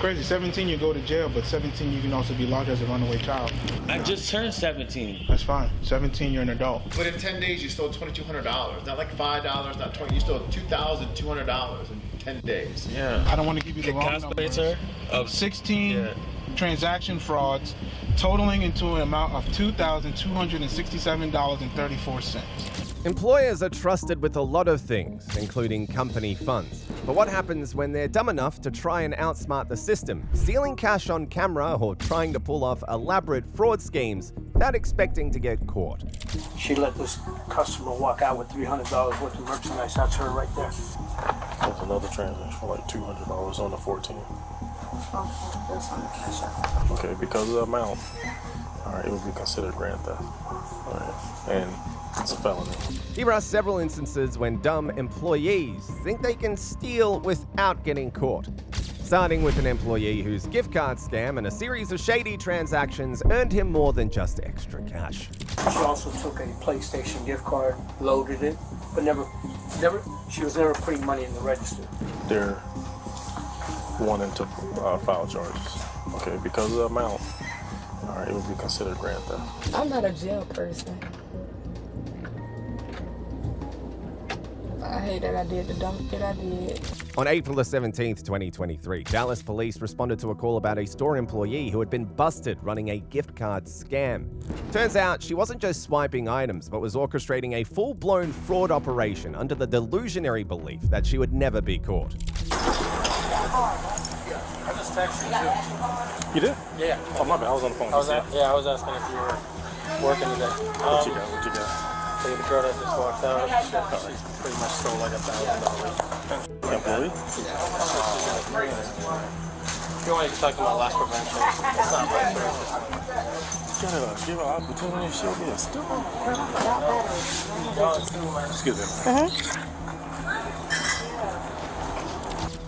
crazy. 17, you go to jail, but 17, you can also be locked as a runaway child. I just turned 17. That's fine. 17, you're an adult. But in 10 days, you stole $2,200. Not like $5, not $20. You stole $2,200 in 10 days. Yeah. I don't want to give you the wrong number. Of 16 transaction frauds, totaling into an amount of $2,267.34. Employers are trusted with a lot of things, including company funds. But what happens when they're dumb enough to try and outsmart the system, stealing cash on camera or trying to pull off elaborate fraud schemes without expecting to get caught? She let this customer walk out with $300 worth of merchandise. That's her right there. There's another transaction for like $200 on the 14. Oh, that's on the cash app. Okay, because of the amount, all right, it would be considered grand theft. All right, and it's a felony. Here are several instances when dumb employees think they can steal without getting caught. Starting with an employee whose gift card scam and a series of shady transactions earned him more than just extra cash. She also took a PlayStation gift card, loaded it, but she was never putting money in the register. They're wanting to file charges. Okay, because of the amount, all right, it would be considered grand theft. I'm not a jail person. I hate that I did the dumb shit I did. On April the 17th, 2023, Dallas police responded to a call about a store employee who had been busted running a gift card scam. Turns out she wasn't just swiping items, but was orchestrating a full-blown fraud operation under the delusionary belief that she would never be caught. I just texted you. You did? Yeah. Oh, my bad, I was on the phone. I was asking if you were working today. What you got? The girl that just walked out, she pretty much stole like $1,000. Employee? You want to talk about loss prevention? It's not my service. Give her an opportunity, she'll be a stupid. Excuse me.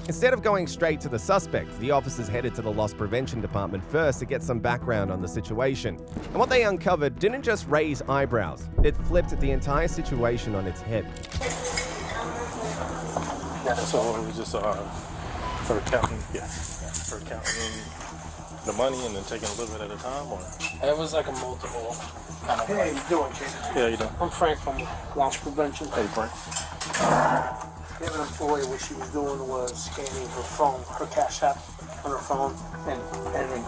Instead of going straight to the suspect, the officers headed to the loss prevention department first to get some background on the situation. And what they uncovered didn't just raise eyebrows, it flipped the entire situation on its head. So it was just her counting, her counting the money and then taking a little bit at a time, or? It was like a multiple kind of. Hey, how you doing, Jason? Yeah, you doing? I'm Frank from Loss Prevention. Hey, Frank. The employee, what she was doing was scanning her phone, her cash app on her phone, and entering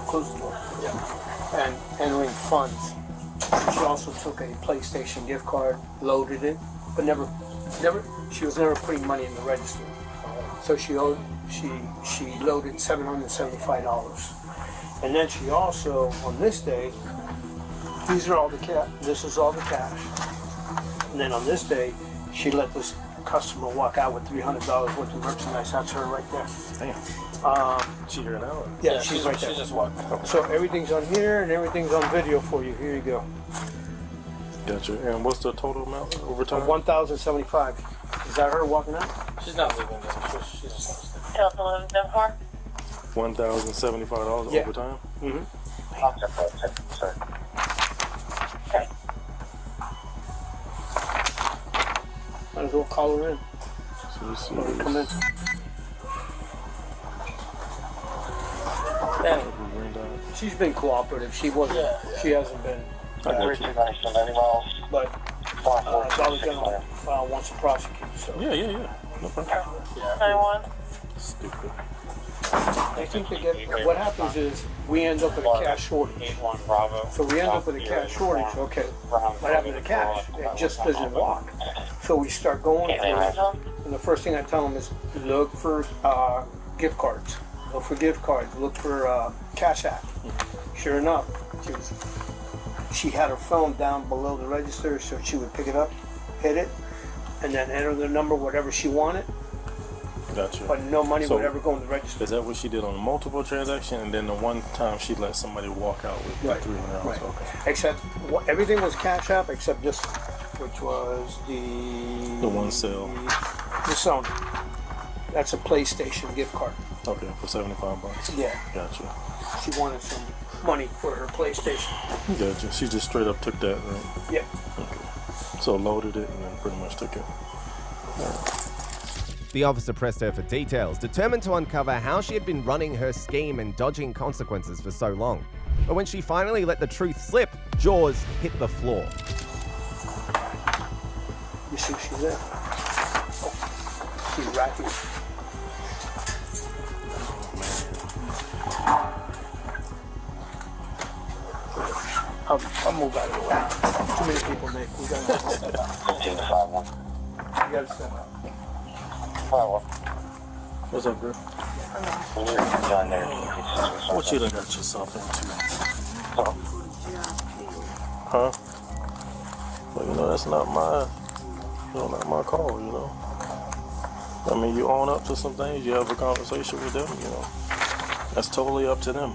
and entering funds. She also took a PlayStation gift card, loaded it, but she was never putting money in the register. So she loaded $775, and then she also, on this day, this is all the cash, and then on this day, she let this customer walk out with $300 worth of merchandise. That's her right there. Damn. She here now? Yeah, she's right there. She just walked out. So everything's on here and everything's on video for you. Here you go. Gotcha. And what's the total amount over time? $1,075. Is that her walking out? She's not leaving. She's just Tell us a little bit more. $1,075 over time? Mm-hmm. Sorry. Okay. Might as well call her in. So Come in. Danny. She's been cooperative. She wasn't. Yeah. She hasn't been. Anyone else? But Dollar General wants to prosecute. So. Yeah. No problem. Anyone? Stupid. I think they get. What happens is we end up with a cash shortage. So we end up with a cash shortage. Okay. What happened to the cash? It just doesn't walk. So we start going for it. And the first thing I tell them is look for gift cards. Look for gift cards. Look for Cash App. Sure enough, she had her phone down below the register, so she would pick it up, hit it, and then enter the number, whatever she wanted. Gotcha. But no money would ever go in the register. Is that what she did on multiple transactions, and then the one time she let somebody walk out with $300? Right. Okay. Except everything was Cash App, except this, which was the one sale. The Sony. That's a PlayStation gift card. Okay, for $75. Yeah. Gotcha. She wanted some money for her PlayStation. Gotcha. She just straight up took that, right? Yeah. Okay. So loaded it and then pretty much took it. The officer pressed her for details, determined to uncover how she had been running her scheme and dodging consequences for so long. But when she finally let the truth slip, jaws hit the floor. You see she's there? She's right here. I'll move out of the way. Too many people, Nick. We gotta step out. 15 to 5-1. You gotta step out. 5-1. What's up, bro? John there. What you done got yourself into? Oh. Huh? Well, you know, that's not my call, you know. I mean, you own up to some things, you have a conversation with them, you know. That's totally up to them.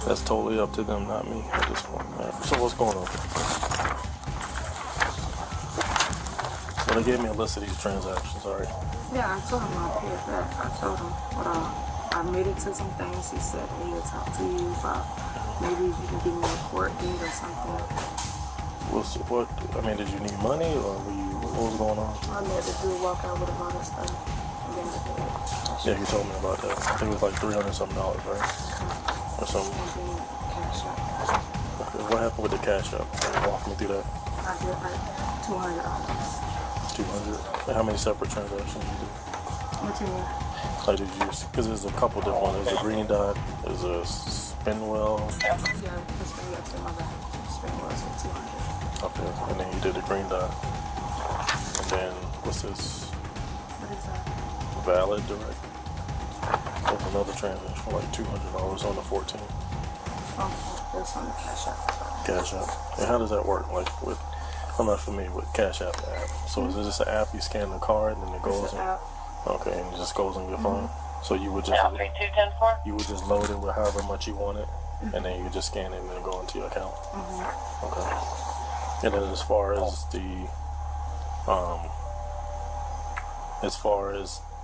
That's totally up to them, not me at this point, man. So what's going on? So they gave me a list of these transactions, alright? Yeah, I told him I'll pay it back. I told him, but I admitted to some things. He said he would talk to you about maybe you can give me a court date or something. What, I mean, did you need money or what was going on? I let the dude walk out with a lot of stuff. And then the dude, Yeah, you told me about that. I think it was like $300 something, right? Or something. and then cash out. Okay, what happened with the cash out? Walk me through that. I did like $200. 200. And how many separate transactions did you do? What you mean? Like did you? Because there's a couple different ones. There's a green dot. There's a spin well. Yeah, because we got to my bag. Spend was at 200. Okay, and then you did the green dot. And then what's this? What is that? Valid direct. There's another transaction for like $200 on the 14. Oh, there's on the cash out. Cash App. And how does that work? Like with, I'm not familiar with Cash App app. So is it just an app you scan the card and then it goes It's in? an app. Okay, and it just goes on your phone. So you would just Yeah, 3210-4. you would just load it with however much you wanted, and then you just scan it and then go into your account. Okay. And then as far as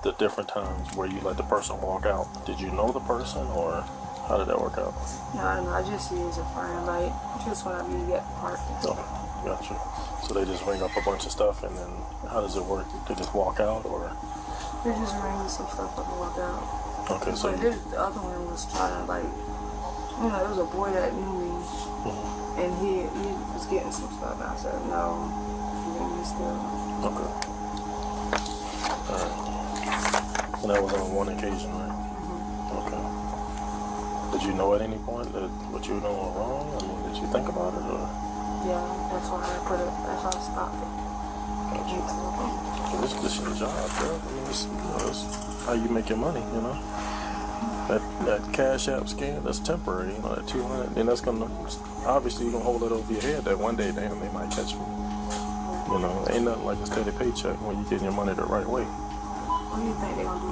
the different times where you let the person walk out, did you know the person or how did that work out? No, I don't know. I just use a friend. Like, just when I be get parked and Okay, stuff. gotcha. So they just ring up a bunch of stuff, and then how does it work? They just walk out, or? They just ring some stuff up and walk out. Okay, so But the other one was trying to, like, you know, there was a boy that knew me, and he was getting some stuff. And I said, no, you need me still. okay. All right. And that was on one occasion, right? Okay. Did you know at any point that what you were doing was wrong? I mean, did you think about it, or? Yeah, that's why I put it, that's why I stopped it. This is your job, bro. I mean, this is how you make your money, you know? That Cash App scan, that's temporary, you know, that 200, and that's gonna, obviously you're gonna hold it over your head that one day, damn, they might catch me. You know, ain't nothing like a steady paycheck when you're getting your money the right way. What do you think they're gonna do?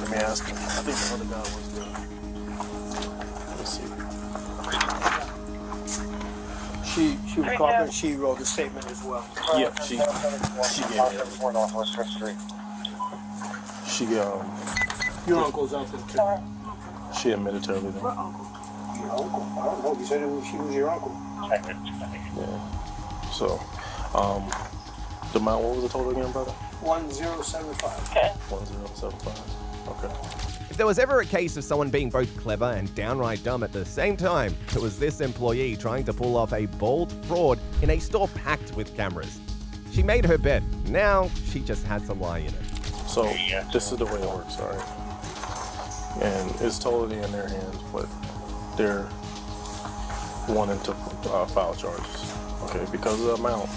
Let me ask him. I think the other guy was the, let's see. She was confident. She wrote a statement as well. Yeah, she gave me that. Northwest 5th Street. She, Your uncle's out there too. she admitted to everything. What uncle? Your uncle? I don't know. You said she was your uncle. Yeah. So, the amount, what was the total again, brother? 1075. Okay. 1075. Okay. If there was ever a case of someone being both clever and downright dumb at the same time, it was this employee trying to pull off a bold fraud in a store packed with cameras. She made her bet. Now she just had to lie in it. So this is the way it works, all right? And it's totally in their hands, but they're wanting to file charges, okay? Because of the amount,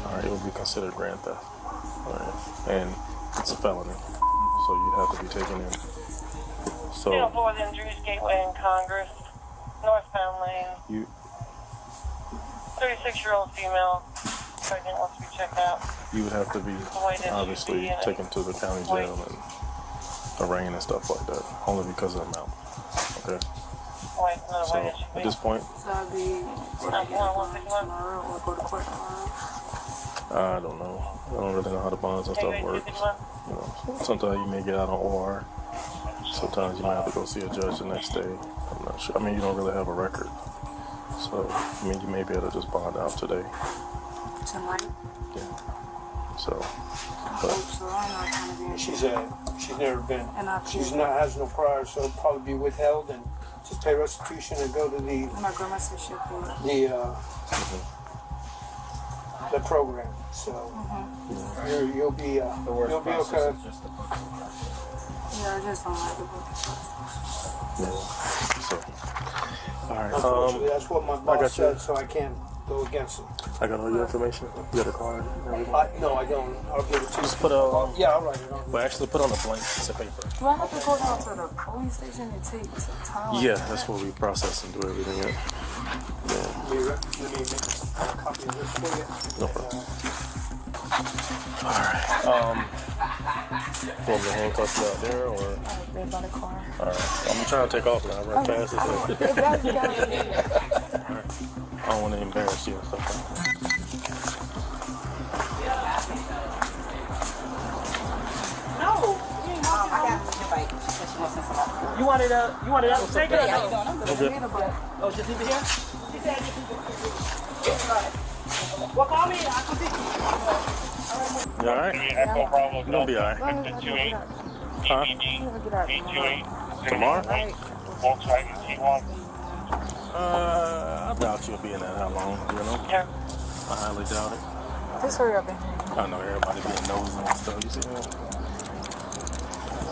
all right, it would be considered grand theft, all right? And it's a felony, so you'd have to be taken in. So 204 Injuries Gateway in Congress, northbound lane. you 36-year-old female. Pregnant, wants to be checked out. you would have to be obviously taken to the county jail and arraigned and stuff like that, only because of the amount, okay? White, another So white at SUV. this point, So I'll be tomorrow or go to court tomorrow. I don't know. I don't really know how the bonds and stuff work. You know, sometimes you may get out on OR. Sometimes you might have to go see a judge the next day. I'm not sure. I mean, you don't really have a record. So, I mean, you may be able to just bond out today. Tonight? Yeah. So, I hope so. I'm not trying to be in She's never been. And I She's not has no prior, so it'll probably be withheld and just pay restitution and go to My grandma said she'll pay. The program. So you'll be you'll be okay. Yeah, I just don't like the book. yeah. So, all right. Unfortunately, that's what my I got boss you. said, so I can't go against it. I got all your information. You got a card and everything? No, I don't. I'll give it to you. Just put a. Yeah, I'll write it on. But actually, put on a blank piece of paper. Do I have to go down to the police station and take some time? Yeah, that's where we process and do everything at. Yeah. Let me make a copy of this for you. No problem. All right. Want me to handcuff you out there, or? They're by the car. All right. I'm trying to take off now. Run fast as hell. I don't want to embarrass you and stuff like that. You wanted out? Take it. I'm good. Oh, just leave it here? She said well, call me. I can see. You all right? You'll be all right. Huh? Tomorrow? I doubt you'll be in that how long, you know? Yeah. I highly doubt it. Just hurry up and I know everybody being nosy and stuff, you see that?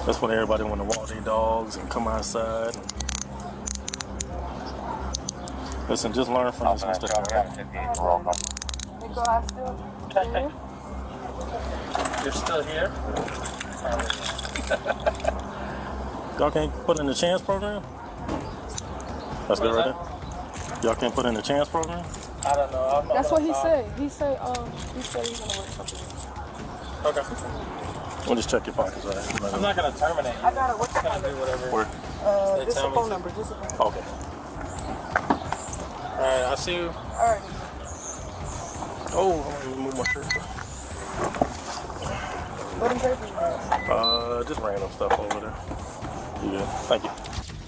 That's when everybody want to walk their dogs and come outside. Listen, just learn from this, Mr. Nikolai still here? You're still here? Y'all can't put in the chance program? That's good right there. Y'all can't put in the chance program? I don't know. I'm not That's what he gonna said. He said he's gonna work something. Okay. We'll just check your pockets, all right? I'm not gonna terminate you. I got it. What's the I'm gonna do whatever. Where? This is tell a me phone to. number. Just a phone. Okay. All right. I'll see you. All right. Oh, I'm gonna move my shirt. What in papers? Just random stuff over there. You good? Thank you.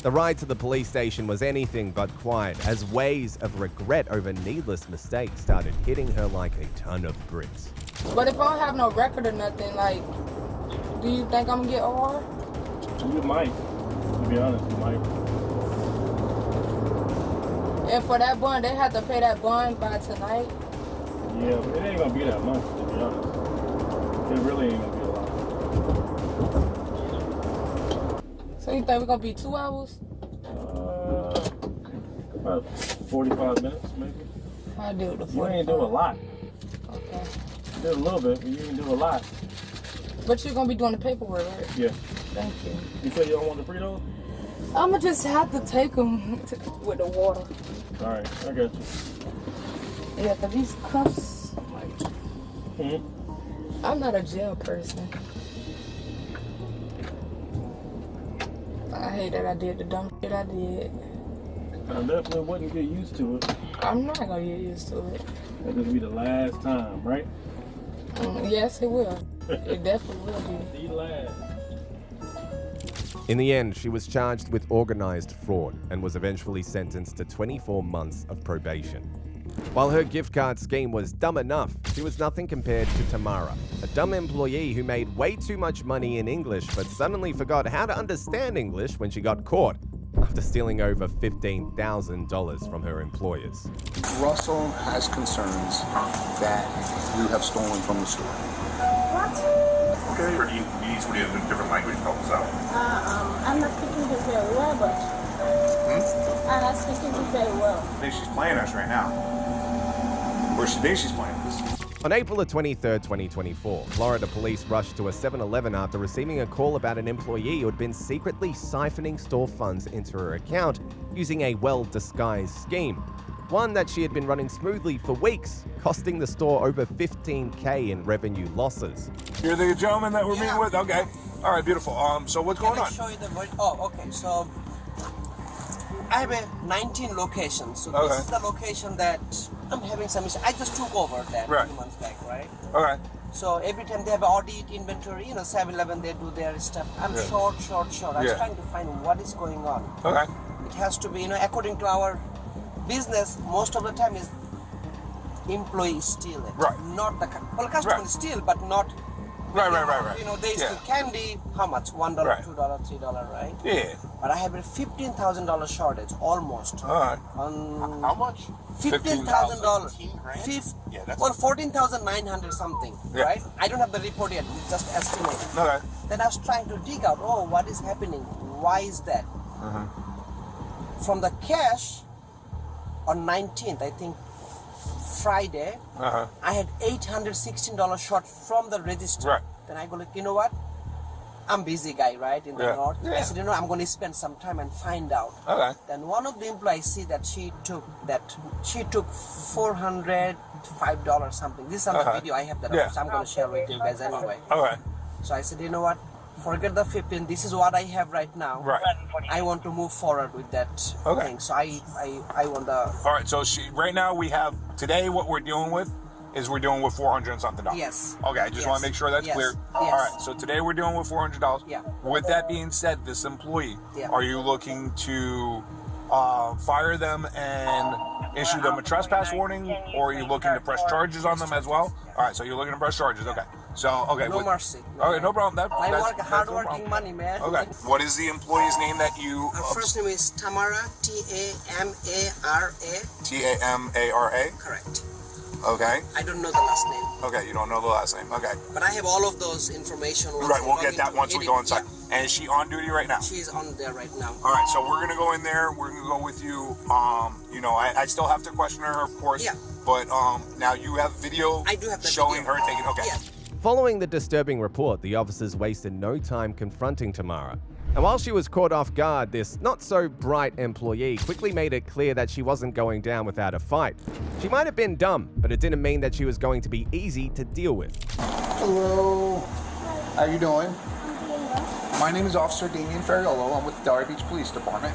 The ride to the police station was anything but quiet as waves of regret over needless mistakes started hitting her like a ton of bricks. But if I don't have no record or nothing, like, do you think I'm gonna get OR? You might. To be honest, you might. And for that bond, they have to pay that bond by tonight. Yeah, but it ain't gonna be that much, to be honest. It really ain't gonna be a lot. So you think we're gonna be 2 hours? About 45 minutes, maybe. I do the 45. You ain't do a lot. Okay. You did a little bit, but you didn't do a lot. But you're gonna be doing the paperwork, right? Yeah. Thank you. You say you don't want the Fritos? I'ma just have to take them with the water. All right, I got you. Yeah, 'cause these cuffs, like, Mm-hmm. I'm not a jail person. I hate that I did the dumb shit I did. I definitely wouldn't get used to it. I'm not gonna get used to it. That'll be the last time, right? Yes, it will. It definitely will be. The last. In the end, she was charged with organized fraud and was eventually sentenced to 24 months of probation. While her gift card scheme was dumb enough, she was nothing compared to Tamara, a dumb employee who made way too much money in English but suddenly forgot how to understand English when she got caught after stealing over $15,000 from her employers. Russell has concerns that you have stolen from the store. Okay, or do you need somebody in a different language to help us out? I'm not speaking this very well, but I'm not speaking this very well. I think she's playing us right now. Or she thinks she's playing us. On April 23, 2024, Florida police rushed to a 7-Eleven after receiving a call about an employee who had been secretly siphoning store funds into her account using a well-disguised scheme. One that she had been running smoothly for weeks, costing the store over $15K in revenue losses. You're the gentleman that we're meeting with? Okay. All right, beautiful. So what's going on? Can I show you the... Oh, okay. So, I have 19 locations. So Okay. this is the location that I'm having some issue. I just took over that Right. a few months back, right? Okay. So every time they have audit, inventory, 7-Eleven, they do their stuff. I'm short. I was Yeah. trying to find what is going on. Okay. It has to be, according to our business most of the time is employees steal it. Right. Not the customer Right. steal, but not. Right. You know, they Yeah. steal candy. How much? $1, Right. $2, $3, right? Yeah. But I have a $15,000 shortage, almost. All right. How much? $15,000. Yeah, that's 14,900 something, Yeah. right? I don't have the report yet. It's just estimated. Okay. Then I was trying to dig out. Oh, what is happening? Why is that? From the cash on 19th, I think Friday, I had $816 short from the register. Right. Then I go like, you know what? I'm busy guy, right, in the Yeah. north. I Yeah. said, you know, I'm going to spend some time and find out. Okay. Then one of the employees see that she took $405 something. This is on the video. I have that. Yeah. So I'm going to share with you guys anyway. Okay. So I said, you know what? Forget the 15. This is what I have right now. Right. I want to move forward with that Okay. thing. So I want the. All right. So right now we have today what we're dealing with is we're dealing with $400 and something. Yes. Okay. I just want to make sure that's Yes. clear. Yes. All right. So today we're dealing with $400. Yeah. With that being said, this employee, Yeah. are you looking to fire them and issue them a trespass warning, or are you looking to press charges on them as well? All right. So you're looking to press charges. Okay. So okay. No mercy. Okay. No problem. I That's work no hard-working problem. money, man. Okay. What is the employee's name that you? Her first name is Tamara, Tamara. Tamara. Correct. Okay. I don't know the last name, Okay. You don't know the last name. Okay. but I have all of those information. Right. We'll get that once we go inside. Yeah. And is she on duty right now? She's on there right now. All right, so we're gonna go in there. We're gonna go with you. You know, I still have to question her, of course. Yeah. But now you have video. I do have that showing video. her taking. Okay. Yeah. Following the disturbing report, the officers wasted no time confronting Tamara. And while she was caught off guard, this not-so-bright employee quickly made it clear that she wasn't going down without a fight. She might have been dumb, but it didn't mean that she was going to be easy to deal with. Hello. How you doing? My name is Officer Damian Ferriolo. I'm with the Delray Beach Police Department.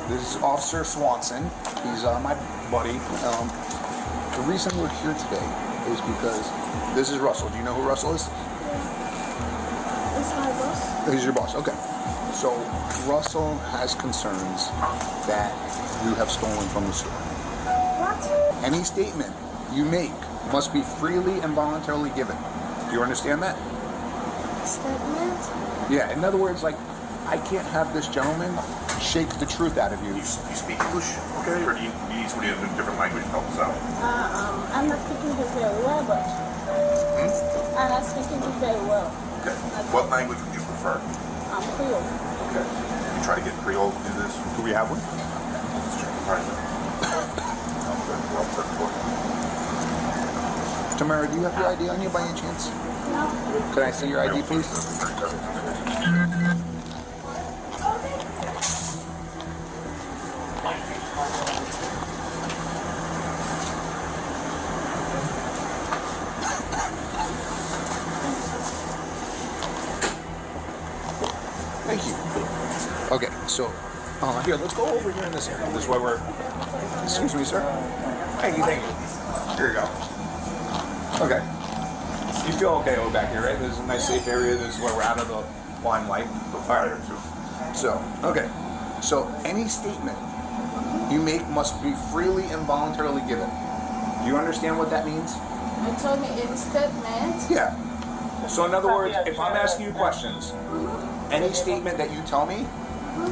This is Officer Swanson. He's my buddy. The reason we're here today is because this is Russell. Do you know who Russell is? It's my boss. He's your boss. Okay. So Russell has concerns that you have stolen from the store. What? Any statement you make must be freely and voluntarily given. Do you understand that? Statement? Yeah, in other words, like, I can't have this gentleman shake the truth out of you. You speak English, okay? Or do you need somebody in a different language to help us out? I'm not speaking it very well, but I'm not speaking it very well. Okay. What language would you prefer? Creole. Okay. You try to get Creole to do this? Do we have one? Let's check the price. Tamara, do you have your ID on you by any chance? No. Can I see your ID, please? Thank you. Okay, so here, let's go over here in this area. This way we're. Excuse me, sir. Thank you. Here you go. Okay. You feel okay over back here, right? This is a nice safe area. This is where we're out of the limelight. All right. So, okay. So, any statement you make must be freely and voluntarily given. Do you understand what that means? You told me in statement. Yeah. So, in other words, if I'm asking you questions, any statement that you tell me,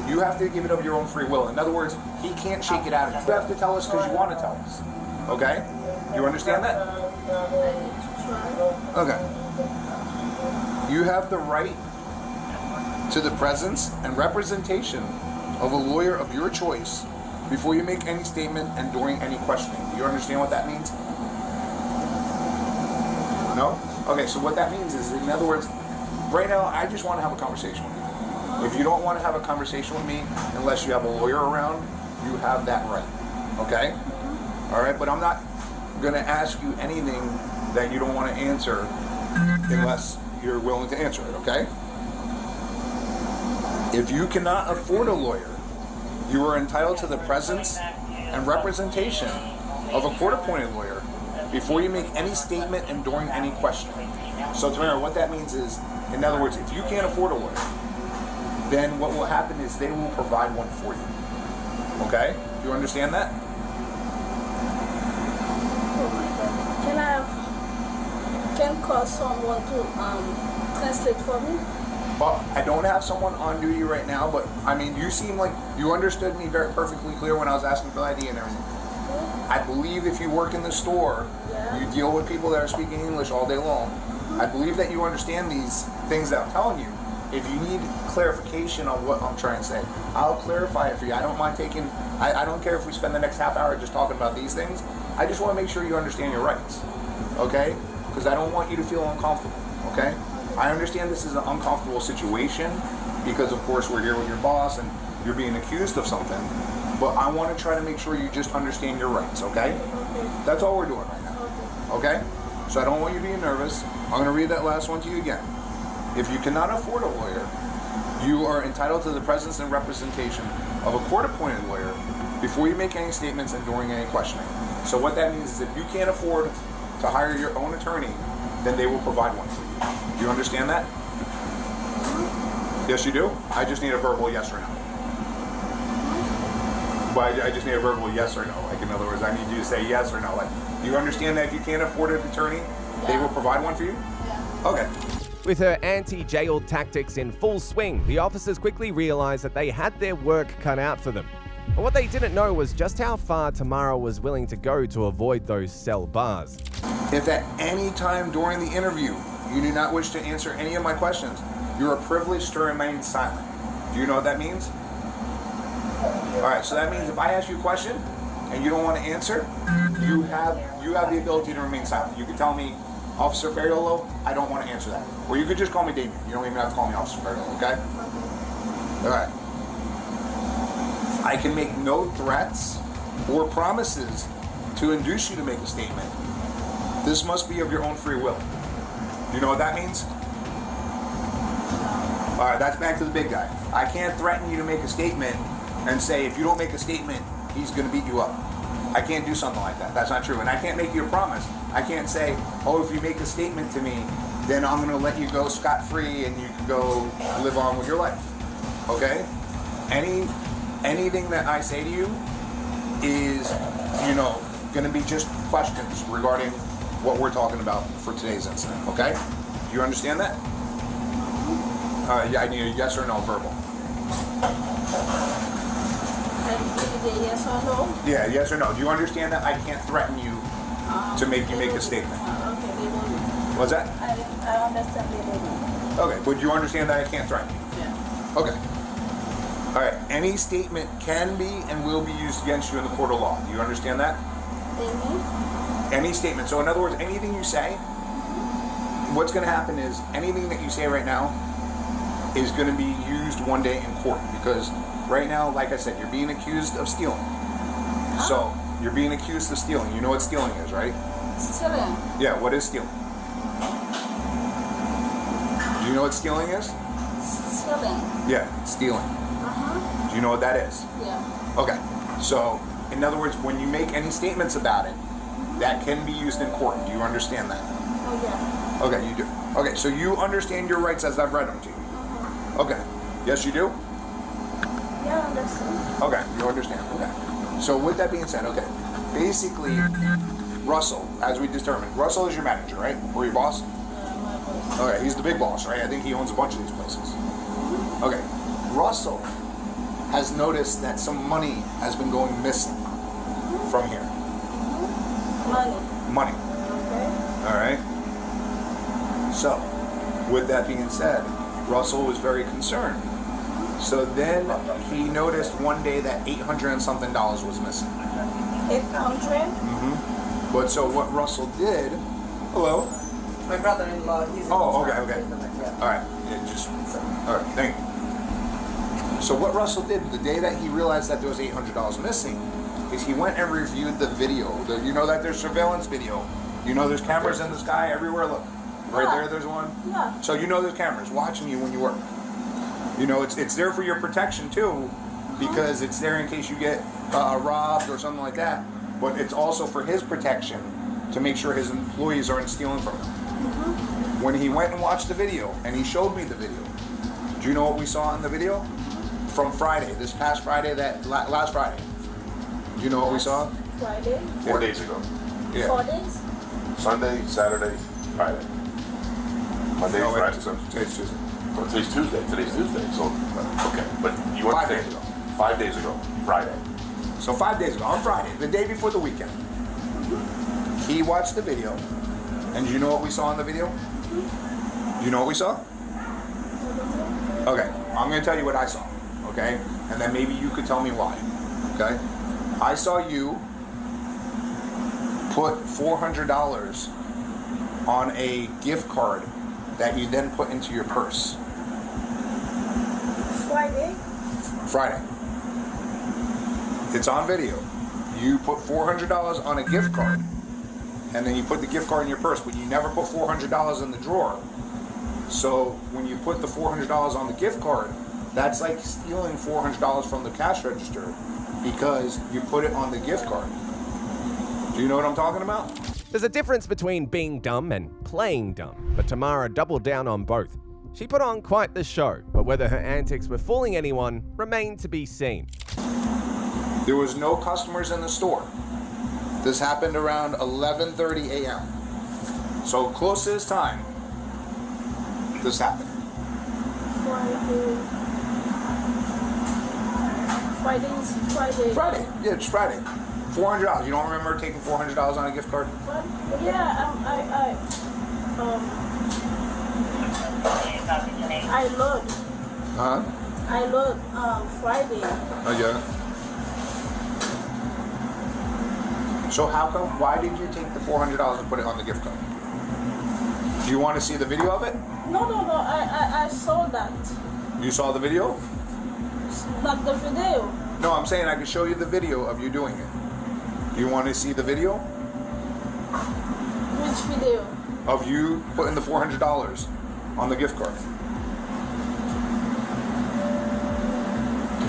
you have to give it of your own free will. In other words, he can't shake it out of you. You have to tell us because you want to tell us. Okay? You understand that? Okay. You have the right to the presence and representation of a lawyer of your choice before you make any statement and during any questioning. Do you understand what that means? No? Okay, so what that means is, in other words, right now, I just want to have a conversation with you. If you don't want to have a conversation with me, unless you have a lawyer around, you have that right. Okay? All right, but I'm not going to ask you anything that you don't want to answer unless you're willing to answer it, okay? If you cannot afford a lawyer, you are entitled to the presence and representation of a court-appointed lawyer before you make any statement and during any questioning. So, Tamara, what that means is, in other words, if you can't afford a lawyer, then what will happen is they will provide one for you. Okay? You understand that? can call someone to translate for me. Well, I don't have someone on duty right now, but I mean, you seem like you understood me very perfectly clear when I was asking for the ID and everything. I believe if you work in the store, you deal with people that are speaking English all day long. I believe that you understand these things that I'm telling you. If you need clarification on what I'm trying to say, I'll clarify it for you. I don't mind taking, I don't care if we spend the next half hour just talking about these things. I just want to make sure you understand your rights, okay? Because I don't want you to feel uncomfortable, okay? I understand this is an uncomfortable situation because, of course, we're here with your boss and you're being accused of something, but I want to try to make sure you just understand your rights, okay? That's all we're doing right now, okay? So I don't want you being nervous. I'm going to read that last one to you again. If you cannot afford a lawyer, you are entitled to the presence and representation of a court-appointed lawyer before you make any statements and during any questioning. So what that means is if you can't afford to hire your own attorney, then they will provide one for you. Do you understand that? Yes, you do? I just need a verbal yes or no. But I just need a verbal yes or no. Like, in other words, I need you to say yes or no. Like, do you understand that if you can't afford an attorney, they will provide one for you? Okay. With her anti-jail tactics in full swing, the officers quickly realized that they had their work cut out for them. But what they didn't know was just how far Tamara was willing to go to avoid those cell bars. If at any time during the interview you do not wish to answer any of my questions, you are privileged to remain silent. Do you know what that means? Alright, so that means if I ask you a question and you don't want to answer, you have the ability to remain silent. You can tell me, Officer Fariolo, I don't want to answer that. Or you could just call me Damien. You don't even have to call me Officer Fariolo, okay? Alright. I can make no threats or promises to induce you to make a statement. This must be of your own free will. Do you know what that means? Alright, that's back to the big guy. I can't threaten you to make a statement and say, if you don't make a statement, he's going to beat you up. I can't do something like that. That's not true. And I can't make you a promise. I can't say, oh, if you make a statement to me, then I'm going to let you go scot-free and you can go live on with your life. Okay? Anything that I say to you is, going to be just questions regarding what we're talking about for today's incident. Okay? Do you understand that? Yeah, I need a yes or no verbal. Yes or no? Yeah, yes or no. Do you understand that I can't threaten you to make you make a statement? Okay, they don't. What's that? I understand they don't. Okay, but you understand that I can't threaten you? Yeah. Okay. All right, any statement can be and will be used against you in the court of law. Do you understand that? Any statement. So in other words, anything you say, what's going to happen is anything that you say right now is going to be used one day in court because right now, like I said, you're being accused of stealing. So, you're being accused of stealing. You know what stealing is, right? Stealing? Yeah, what is stealing? Do you know what stealing is? Stealing? Yeah, stealing. Do you know what that is? Yeah. Okay, so, in other words, when you make any statements about it, that can be used in court. Do you understand that? Oh, yeah. Okay, you do. Okay, so you understand your rights as I've read them to you? Okay. Yes, you do? Yeah, I understand. Okay, you understand. Okay. So with that being said, okay, basically, Russell, as we determined, Russell is your manager, right? Or your boss? My boss. Okay, he's the big boss, right? I think he owns a bunch of these places. Okay, Russell has noticed that some money has been going missing from here. Money. Okay. All right. So, with that being said, Russell was very concerned. So then he noticed one day that $800 and something was missing. 800? But so what Russell did, hello? My brother-in-law, he's in okay. All right, all right, thank you. So what Russell did, the day that he realized that there was $800 missing, is he went and reviewed the video. You know that there's surveillance video. You know there's cameras in the sky everywhere, look. Right there, there's one. Yeah. So you know there's cameras watching you when you work. You know, it's there for your protection too, because it's there in case you get robbed or something like that. But it's also for his protection to make sure his employees aren't stealing from him. When he went and watched the video, and he showed me the video, do you know what we saw in the video? From Friday, this past Friday, last Friday. Do you know what we saw? Friday? 4 days ago. Yeah. 4 days? Sunday, Saturday, Friday. Monday, No, wait, Friday. so today's Tuesday. Oh, today's Tuesday. Today's Tuesday. So, okay. But you want 5 days ago. 5 days ago, Friday. So 5 days ago, on Friday, the day before the weekend, he watched the video, and do you know what we saw in the video? Do you know what we saw? Okay, I'm going to tell you what I saw, okay? And then maybe you could tell me why, okay? I saw you put $400 on a gift card that you then put into your purse. Friday? Friday. It's on video. You put $400 on a gift card, and then you put the gift card in your purse, but you never put $400 in the drawer. So when you put the $400 on the gift card, that's like stealing $400 from the cash register because you put it on the gift card. Do you know what I'm talking about? There's a difference between being dumb and playing dumb, but Tamara doubled down on both. She put on quite the show, but whether her antics were fooling anyone remained to be seen. There was no customers in the store. This happened around 11:30 a.m. So close to this time, this happened. Friday. Yeah, it's Friday. $400. You don't remember taking $400 on a gift card? Yeah, I load. Huh? I load Friday. Oh yeah. So how come? Why did you take the $400 and put it on the gift card? Do you want to see the video of it? No. I saw that. You saw the video? Not the video. No, I'm saying I can show you the video of you doing it. Do you want to see the video? Which video? Of you putting the $400 on the gift card.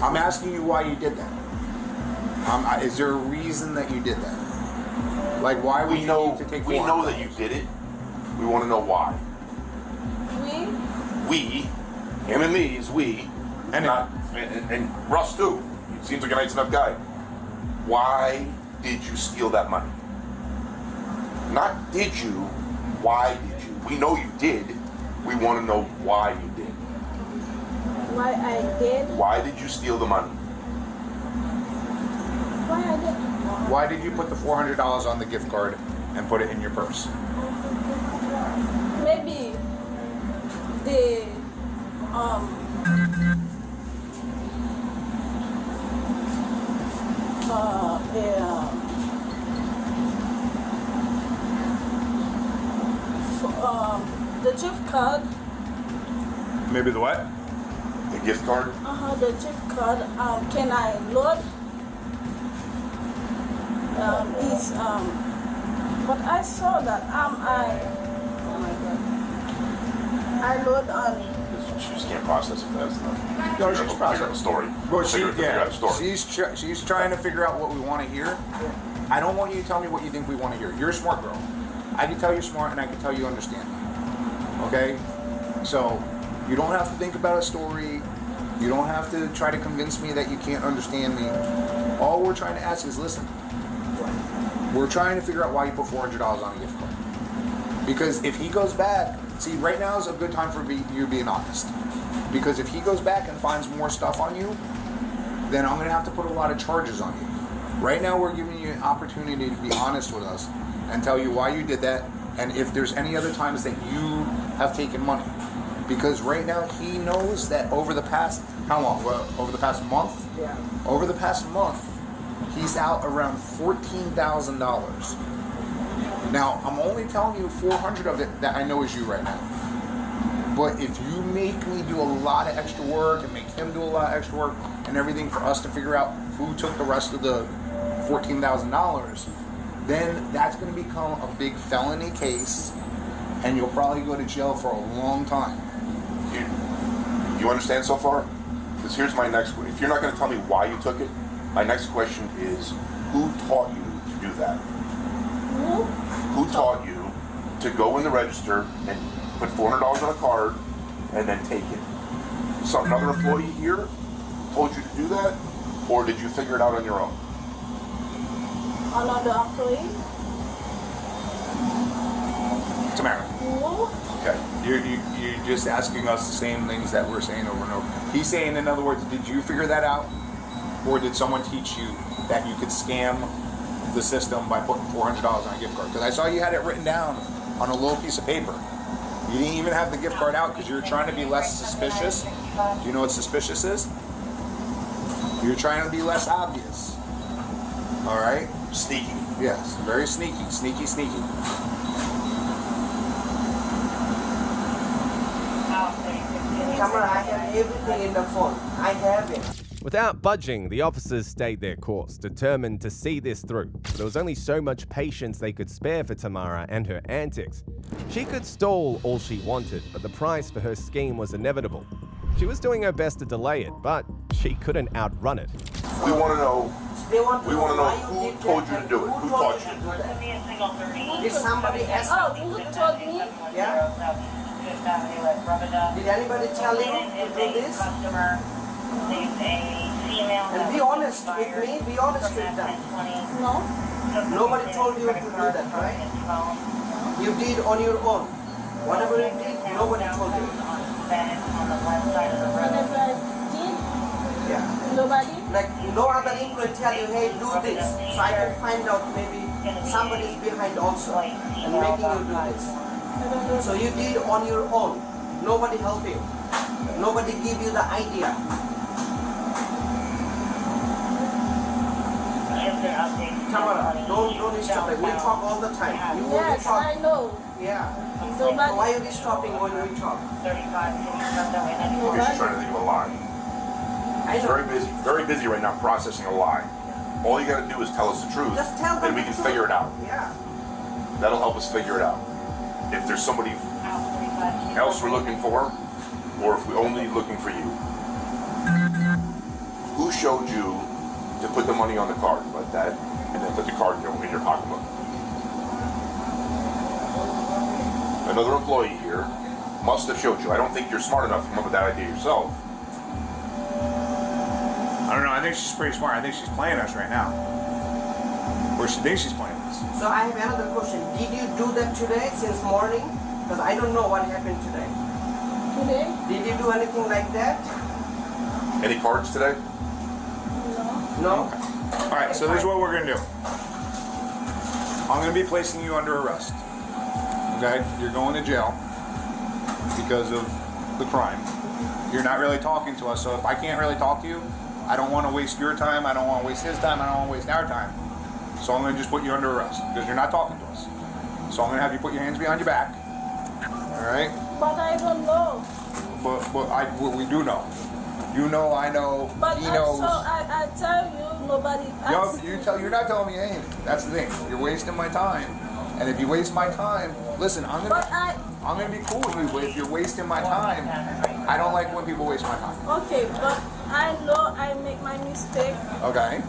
I'm asking you why you did that. Is there a reason that you did that? Like, why would you need to take $400? We know that you did it. We want to know why. We, him and me is we, and Russ too. He seems like a nice enough guy. Why did you steal that money? Not did you, why did you? We know you did. We want to know why you did. Why I did? Why did you steal the money? Why I did? Why did you put the $400 on the gift card and put it in your purse? Maybe the the gift card. Maybe the what? The gift card? The gift card. Can I load? But I saw that oh my God. I load on. She just can't process it fast enough. No, she's processing the story. Well, she's trying to figure out what we want to hear. I don't want you to tell me what you think we want to hear. You're a smart girl. I can tell you're smart, and I can tell you understand me. Okay? So, you don't have to think about a story. You don't have to try to convince me that you can't understand me. All we're trying to ask is, listen. We're trying to figure out why you put $400 on a gift card. Because if he goes back, see, right now is a good time for you being honest. Because if he goes back and finds more stuff on you, then I'm going to have to put a lot of charges on you. Right now, we're giving you an opportunity to be honest with us and tell you why you did that, and if there's any other times that you have taken money. Because right now, he knows that over the past, how long? Well, over the past month? Yeah. Over the past month, he's out around $14,000. Now, I'm only telling you 400 of it that I know is you right now. But if you make me do a lot of extra work and make him do a lot of extra work and everything for us to figure out who took the rest of the $14,000, then that's going to become a big felony case, and you'll probably go to jail for a long time. You understand so far? Because here's my next question. If you're not going to tell me why you took it, my next question is, who taught you to do that? Who taught you to go in the register and put $400 on a card and then take it? Another employee here told you to do that? Or did you figure it out on your own? Another employee? Tamara. No. Okay. You're just asking us the same things that we're saying over and over. He's saying, in other words, did you figure that out? Or did someone teach you that you could scam the system by putting $400 on a gift card? Because I saw you had it written down on a little piece of paper. You didn't even have the gift card out because you were trying to be less suspicious. Do you know what suspicious is? You're trying to be less obvious. All right? Sneaky. Yes, very sneaky. Sneaky. Camera, I have everything in the phone. I have it. Without budging, the officers stayed their course, determined to see this through. But there was only so much patience they could spare for Tamara and her antics. She could stall all she wanted, but the price for her scheme was inevitable. She was doing her best to delay it, but she couldn't outrun it. We want to know. They want We want to know why who did told that you to and do it. Who taught you? Did somebody ask? Oh, who told me? Yeah. Did anybody tell you to do this? And be honest with me. Be honest with them. No. Nobody told you to do that, right? You did on your own. Whatever you did, nobody told you. Whenever I did, Yeah. nobody. Like no other employee tell you, hey, do this. So I can find out maybe somebody's behind also and making you do this. So you did on your own. Nobody helped you. Nobody give you the idea. Tamara, don't stop it. We talk all the time. You Yes, talk. I know. Yeah. So Nobody. why are you stopping when we talk? Because she's trying to think of a lie. He's very busy right now processing a lie. All you got to do is tell us the truth, Just tell them and we the can truth. figure it out. Yeah. That'll help us figure it out. If there's somebody else we're looking for, or if we're only looking for you. Who showed you to put the money on the card like that, and then put the card in your pocketbook? Another employee here must have showed you. I don't think you're smart enough to come up with that idea yourself. I don't know. I think she's pretty smart. I think she's playing us right now. Or she thinks she's playing us. So I have another question. Did you do that today since morning? Because I don't know what happened today. Today? Did you do anything like that? Any cards today? No. All right, so this is what we're going to do. I'm going to be placing you under arrest. Okay? You're going to jail because of the crime. You're not really talking to us, so if I can't really talk to you, I don't want to waste your time, I don't want to waste his time, I don't want to waste our time. So I'm going to just put you under arrest because you're not talking to us. So I'm going to have you put your hands behind your back. All right? But I don't know. But we do know. You know, I know, But he knows. I tell you, nobody asked me. You're not telling me anything. That's the thing. You're wasting my time. And if you waste my time, listen, I'm gonna be cool with you, but if you're wasting my time, I don't like when people waste my time. Okay, but I know I make my mistake. Okay.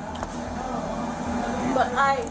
But I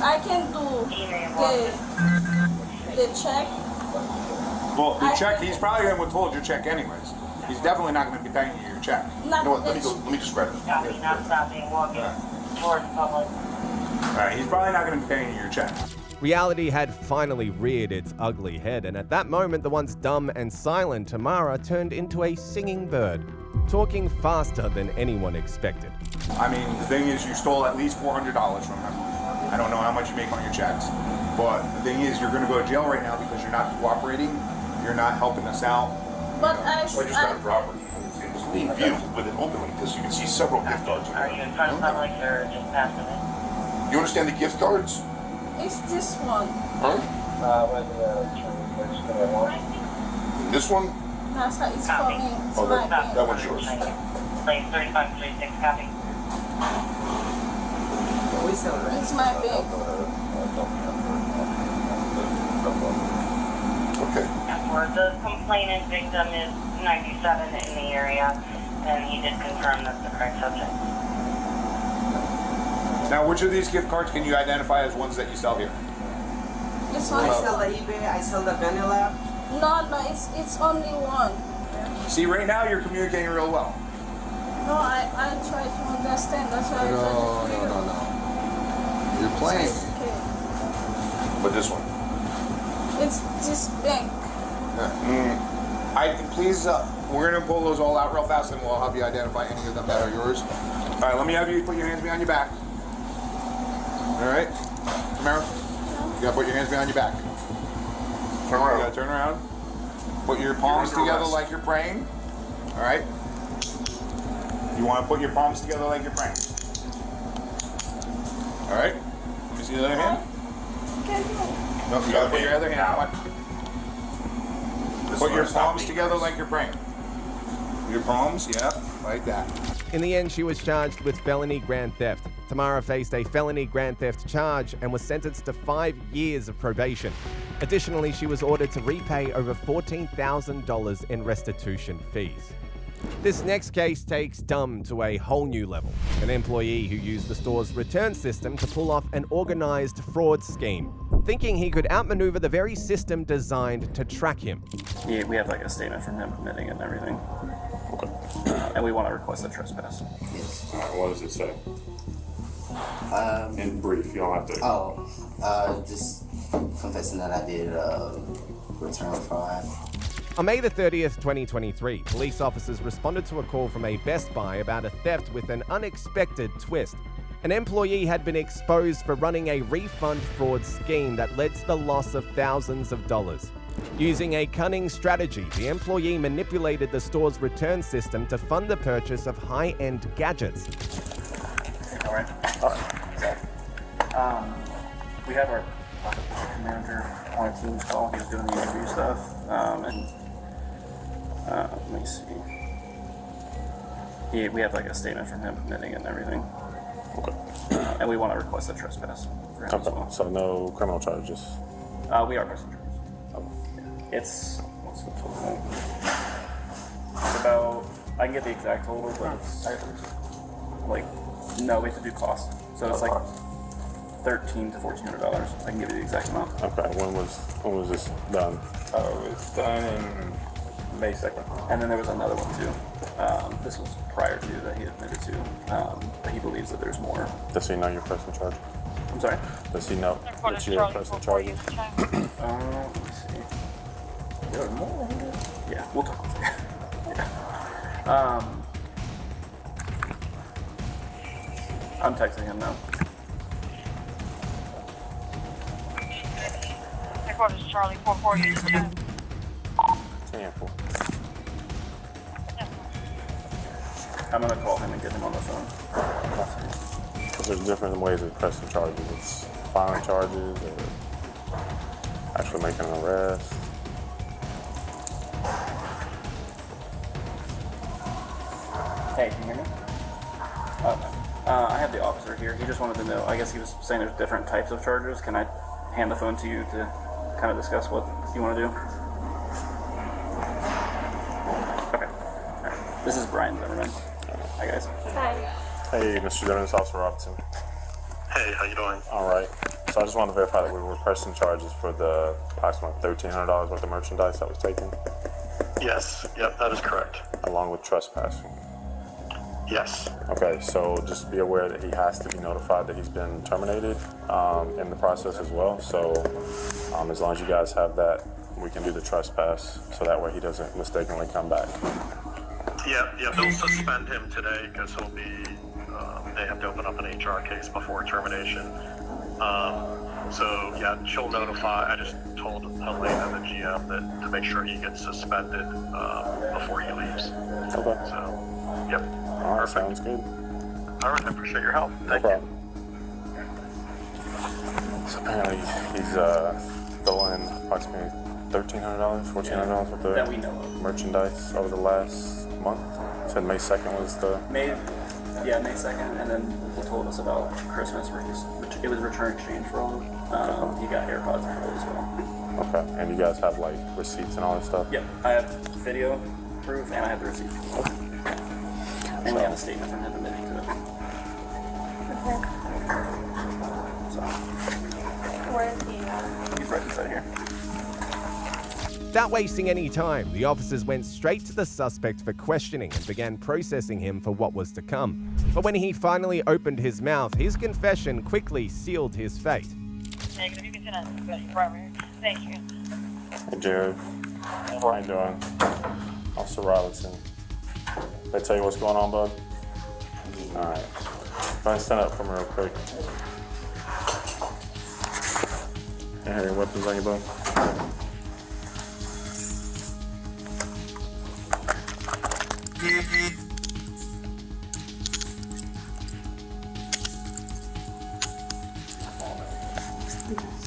I can do the check. Well, the check, he's probably going to withhold your check anyways. He's definitely not going to be paying you your check. You know what? Let me just grab it. All right, he's probably not going to be paying you your check. Reality had finally reared its ugly head, and at that moment, the once dumb and silent Tamara turned into a singing bird, talking faster than anyone expected. I mean, the thing is, you stole at least $400 from him. I don't know how much you make on your checks, but the thing is, you're going to go to jail right now because you're not cooperating, you're not helping us out. But I just got a property. It was being viewed with it openly because you can see several gift cards. Are you in front of someone like you're just passing it? You understand the gift cards? It's this one. Huh? This one? That's how it's for me. It's Oh, my that one's yours. Lane 3536, copy. It's my bag. Okay. The complainant victim is 97 in the area, and he did confirm that's the correct subject. Now, which of these gift cards can you identify as ones that you sell here? This I one. sell the eBay, I sell the vanilla. No, it's only one. See, right now you're communicating real well. No, I try to understand. That's why I try to figure. No. You're playing. Okay. But this one. It's this bank. Please, we're gonna pull those all out real fast, and we'll help you identify any of them that are yours. All right, let me have you put your hands behind your back. All right, Tamara, you gotta put your hands behind your back. Turn around. You gotta turn around. Put your palms You're under together arrest. like you're praying. All right. You want to put your palms together like you're praying. All right. Let me see the other hand. No, you gotta put your other hand out. Put your palms together like you're praying. Your palms, yeah, like that. In the end, she was charged with felony grand theft. Tamara faced a felony grand theft charge and was sentenced to 5 years of probation. Additionally, she was ordered to repay over $14,000 in restitution fees. This next case takes dumb to a whole new level. An employee who used the store's return system to pull off an organized fraud scheme, thinking he could outmaneuver the very system designed to track him. Yeah, we have like a statement from him admitting it and everything. And we want to request a trespass. Yes. All right, what does it say? In brief, you don't have to. Just confessing that I did return fraud. On May the 30th, 2023, police officers responded to a call from a Best Buy about a theft with an unexpected twist. An employee had been exposed for running a refund fraud scheme that led to the loss of thousands of dollars. Using a cunning strategy, the employee manipulated the store's return system to fund the purchase of high-end gadgets. All right. We have our manager on a team's call. He was doing the interview stuff. Let me see. Yeah, we have like a statement from him admitting it and everything. Okay. And we want to request a trespass for him as well. So no criminal charges? We are pressing charges. It's, what's the total? It's about, I can get the exact total, but it's like, no, we have to do cost. So it's like $1,300 to $1,400. I can give you the exact amount. Okay, when was this done? It's done in May 2nd. And then there was another one too. This was prior to that he admitted to, but he believes that there's more. Does he know you're pressing charges? I'm sorry? Does he know that you're pressing charges? Let me see. There was more? Yeah, we'll talk about that. I'm texting him now. Headquarters Charlie 440. 10-4. I'm gonna call him and get him on the phone. Because there's different ways of pressing charges. It's filing charges or actually making an arrest. Hey, can you hear me? Okay. I have the officer here. He just wanted to know. I guess he was saying there's different types of charges. Can I hand the phone to you to kind of discuss what you want to do? Okay. All right. This is Brian Zimmerman. Hi, guys. Hi. Hey, Mr. Zimmerman, it's Officer Robinson. Hey, how you doing? All right. So I just want to verify that we were pressing charges for the approximately $1,300 worth of merchandise that was taken, Yes, yep, that is correct. along with trespassing. Yes. Okay, so just be aware that he has to be notified that he's been terminated in the process as well. So as long as you guys have that, we can do the trespass so that way he doesn't mistakenly come back. Yep, they'll suspend him today because he'll be, they have to open up an HR case before termination. So yeah, she'll notify. I just told Helena, the GM, that to make sure he gets suspended before he leaves. Okay. So, yep. All right, sounds good. All right, I appreciate your help. No problem. So apparently he's stolen approximately $1,300, $1,400 worth That we know of of. merchandise over the last month. Said May 2nd was the... May Yeah, May 2nd, and then he told us about Christmas where it was return exchange fraud. He got AirPods fraud as well. Okay, and you guys have like receipts and all that stuff? Yep, I have video proof and I have the receipt. And we have a statement from him admitting to it. So, Where is he at? he's right inside here. Without wasting any time, the officers went straight to the suspect for questioning and began processing him for what was to come. But when he finally opened his mouth, his confession quickly sealed his fate. Negative, you can send us right here. Thank you. Hey Jared, how you doing? Officer Robinson. Did I tell you what's going on, bud? Alright. Try and stand up for me real quick. Any weapons on you, bud?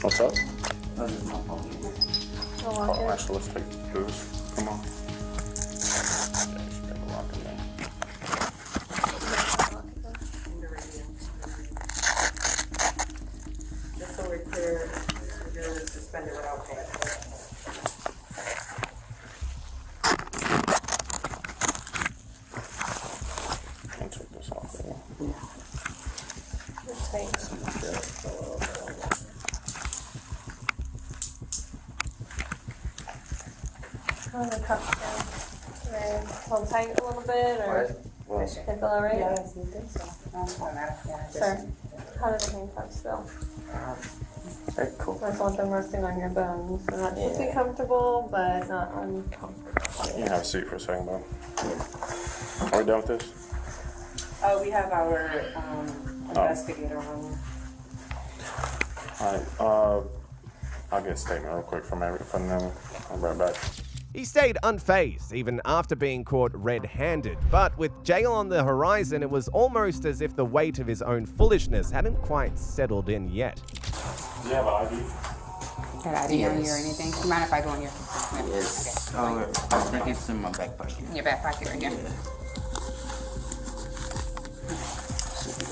What's up? Oh, actually, let's take booze. Come on. Yeah, you should take a lock in there. Just so we're clear, you're suspended without pay. I'll take this off there. How are the cuffs down? They're pulled tight a little bit, or they feel all right? Yeah, I think so. Sir, how do the handcuffs feel? Hey, cool. I just want them resting on your bones. They're not too comfortable, but not uncomfortable. You can have a seat for a second, bud. Are we done with this? We have our investigator on. Alright, I'll get a statement real quick from them. I'll be right back. He stayed unfazed even after being caught red-handed, but with jail on the horizon, it was almost as if the weight of his own foolishness hadn't quite settled in yet. Do you have an ID? Got ID on you or anything? You mind if I go in here? Yes. Okay. I think it's in my back pocket. In your back pocket right here.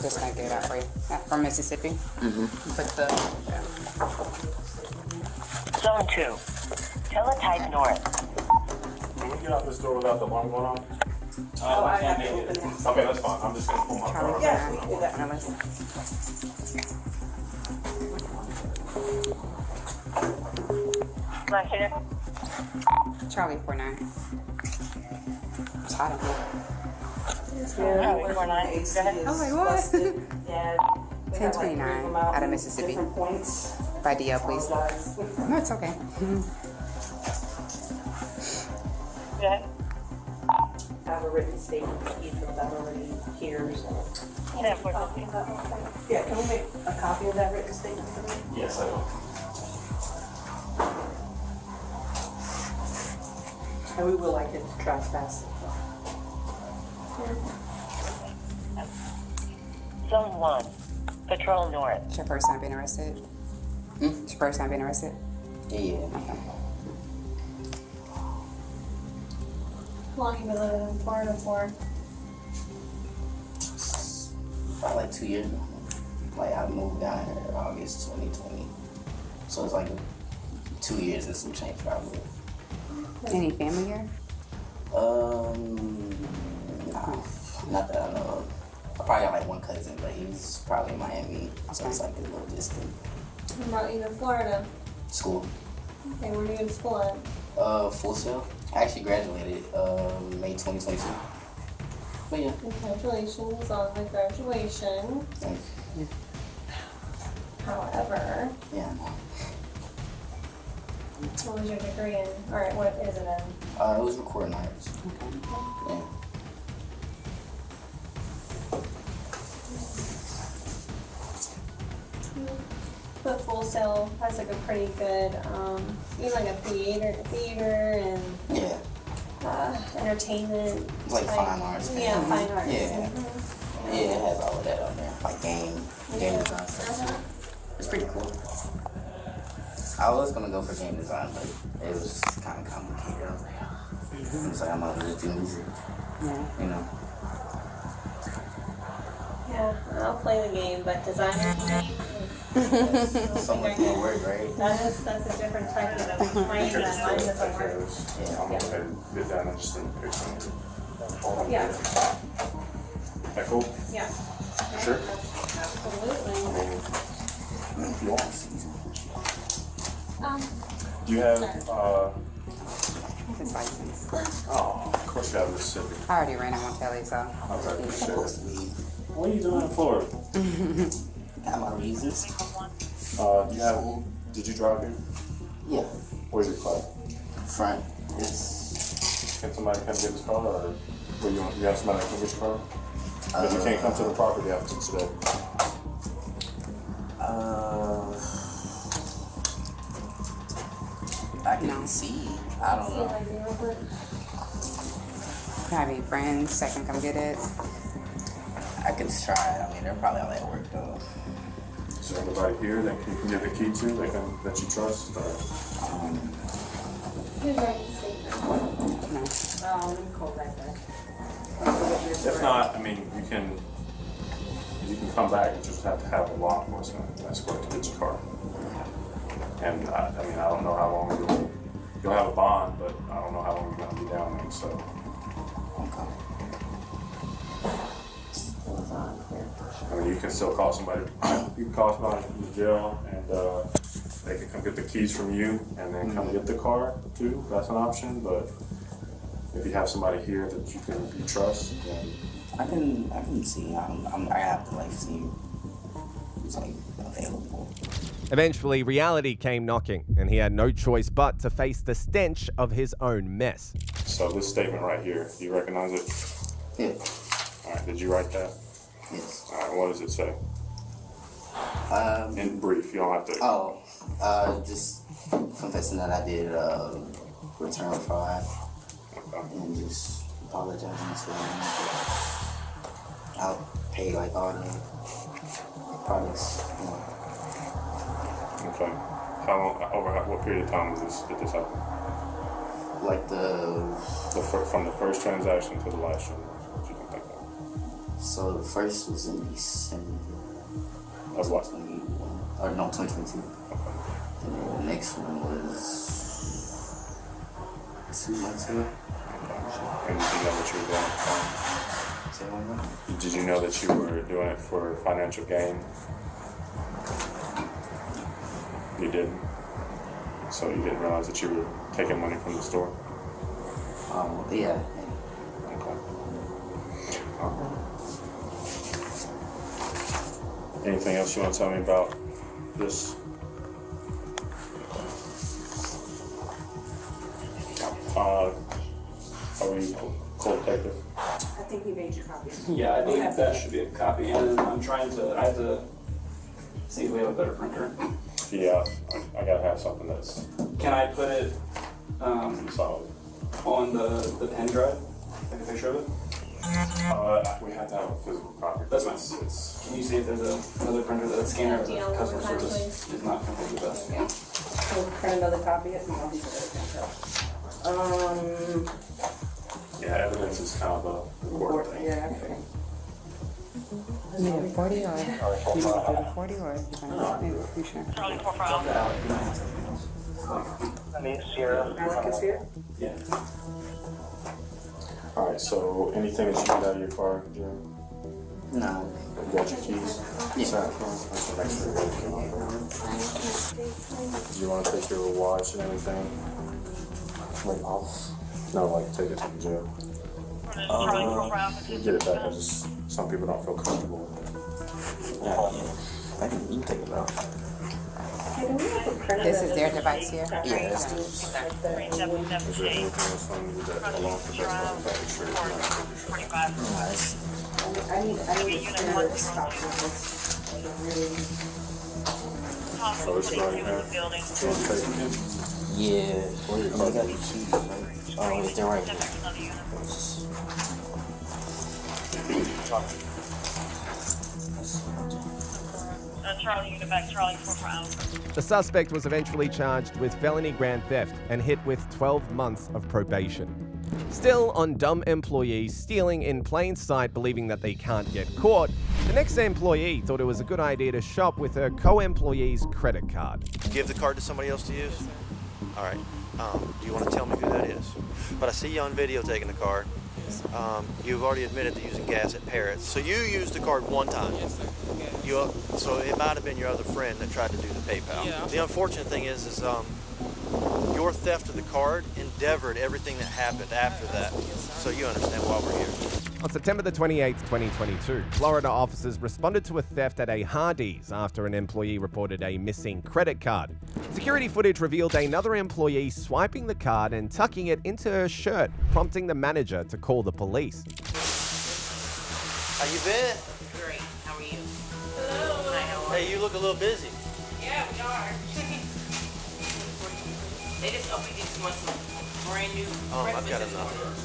Just gonna get it out for you. From Mississippi? Mm-hmm. Put the... Zone 2. Teletype North. Can we get out this door without the alarm going on? Oh, I have to open it. Okay, that's fine. I'm just gonna pull my car. Yeah, do that. Right here. Charlie 49. It's hot in here. Charlie 49. Go ahead. Oh my God. Yeah. 1029 out of Mississippi. By DL, please. No, it's okay. Go ahead. I have a written statement that he filled out already here, so. Yeah, for Yeah, can we make a copy of that written statement for me? Yes, I will. And we would like it to trespass. Zone 1. Patrol North. It's your first time being arrested? It's your first time being arrested? Yeah. Okay. How long have you been living in Florida for? About like 2 years now. Like I moved down here in August 2020. So it's like 2 years and some change probably. Any family here? No. Not that I know of. I probably got like one cousin, but he's probably in Miami. So it's like a little distant. What brought you to Florida? School. Okay, where are you in school at? Full Sail. I actually graduated May 2022. But yeah. Congratulations on the graduation. Thank you. However, Yeah. what was your degree in? Or what is it in? It was recording arts. Yeah. But Full Sail has like a pretty good, even like a theater and Yeah. Entertainment. It's like type. fine arts. Yeah, fine arts. Yeah. Mhm. Yeah, it has all of that on there. Like game design stuff. It's pretty cool. I was gonna go for game design, but it was kind of complicated. I was like, it's like I might as well just do music. Yeah. You know. I'll play the game, but designer So much more work, right? that's a different type of claim that mine doesn't work. I'm gonna go ahead and get down and just send a picture. Yeah. That cool? Yeah. Sure. Absolutely. If you want. Do you have, His license. oh, of course you have Mississippi. I already ran him on Kelly, so. Okay, sure. What are you doing in Florida? Got my reasons. Did you drive here? Yeah. Where's your car? Front. Yes. Can somebody come get his car, or you have somebody that can get your car? But you can't come to the property after today. I can see. I don't know. Have any friends that can come get it? I could try. I mean, they're probably all at work though. Is there anybody here that you can give the key to that you trust? Or? Who's writing the statement? No. Oh, let me call that back. If not, I mean, you can come back. You just have to have a law enforcement escort to get your car. And I mean, I don't know how long you'll have a bond, but I don't know how long you're gonna be down there. So. I mean, you can still call somebody. You can call somebody from the jail, and they can come get the keys from you, and then come get the car too. That's an option. But if you have somebody here that you trust, then I can see. I have to see who's available. Eventually, reality came knocking, and he had no choice but to face the stench of his own mess. So this statement right here, do you recognize it? Yeah. All right. Did you write that? Yes. All right. What does it say? In brief, you don't have to. Just confessing that I did return fraud, and just apologizing to them. I'll pay all the products. Okay. How long? Over what period of time did this happen? From the first transaction to the last transaction. What you think of? So the first was in December. Of what? 2022. Okay. And then the next one was 2 months ago. And did you know that you were doing it? Did you know that you were doing it for financial gain? You didn't. So you didn't realize that you were taking money from the store? Yeah. Okay. Anything else you want to tell me about this? Are we co-detective? I think you made your copy. Yeah, I think that should be a copy, and I have to see if we have a better printer. Yeah, I gotta have something that's Can I put it solid. on the pen drive? Take a picture of it? We have to have a physical copy. That's fine. Can you see if there's another printer that scanner of the customer service is not completely the best? Yeah. So print another copy. Yeah, evidence is kind of a important thing. Yeah, I figured. You need a 40 or you want to do the 40 or you sure? Yeah. All right. So anything that you get out of your car, Jim? No. You got your keys? Yeah. Make sure everything on there. Do you want to take your watch and everything? Like off? No, like take it to the jail. Get it back. Some people don't feel comfortable with it. Yeah. You can take it out. This is their device here? Yeah, that's Is there anything else on you that along with this one that I need to stop this. So this is all you have? Do you want to take it in? Yeah. You got your keys, right? Oh, they're right here. Charlie, you get back, Charlie, 4 hours. The suspect was eventually charged with felony grand theft and hit with 12 months of probation. Still, on dumb employees stealing in plain sight believing that they can't get caught, the next employee thought it was a good idea to shop with her co-employee's credit card. Give the card to somebody else to use? All right. Do you want to tell me who that is? But I see you on video taking the card. You've already admitted to using gas at Parrots. So you used the card one time. Yes, sir. So it might have been your other friend that tried to do the PayPal. Yeah. The unfortunate thing is your theft of the card endeavored everything that happened after that. So you understand why we're here. On September the 28th, 2022, Florida officers responded to a theft at a Hardee's after an employee reported a missing credit card. Security footage revealed another employee swiping the card and tucking it into her shirt, prompting the manager to call the police. How you been? Great. How are you? Hello. Hi, how are Hey, you look a little busy. Yeah, we are. They just opened this one brand new I've breakfast got this enough. morning.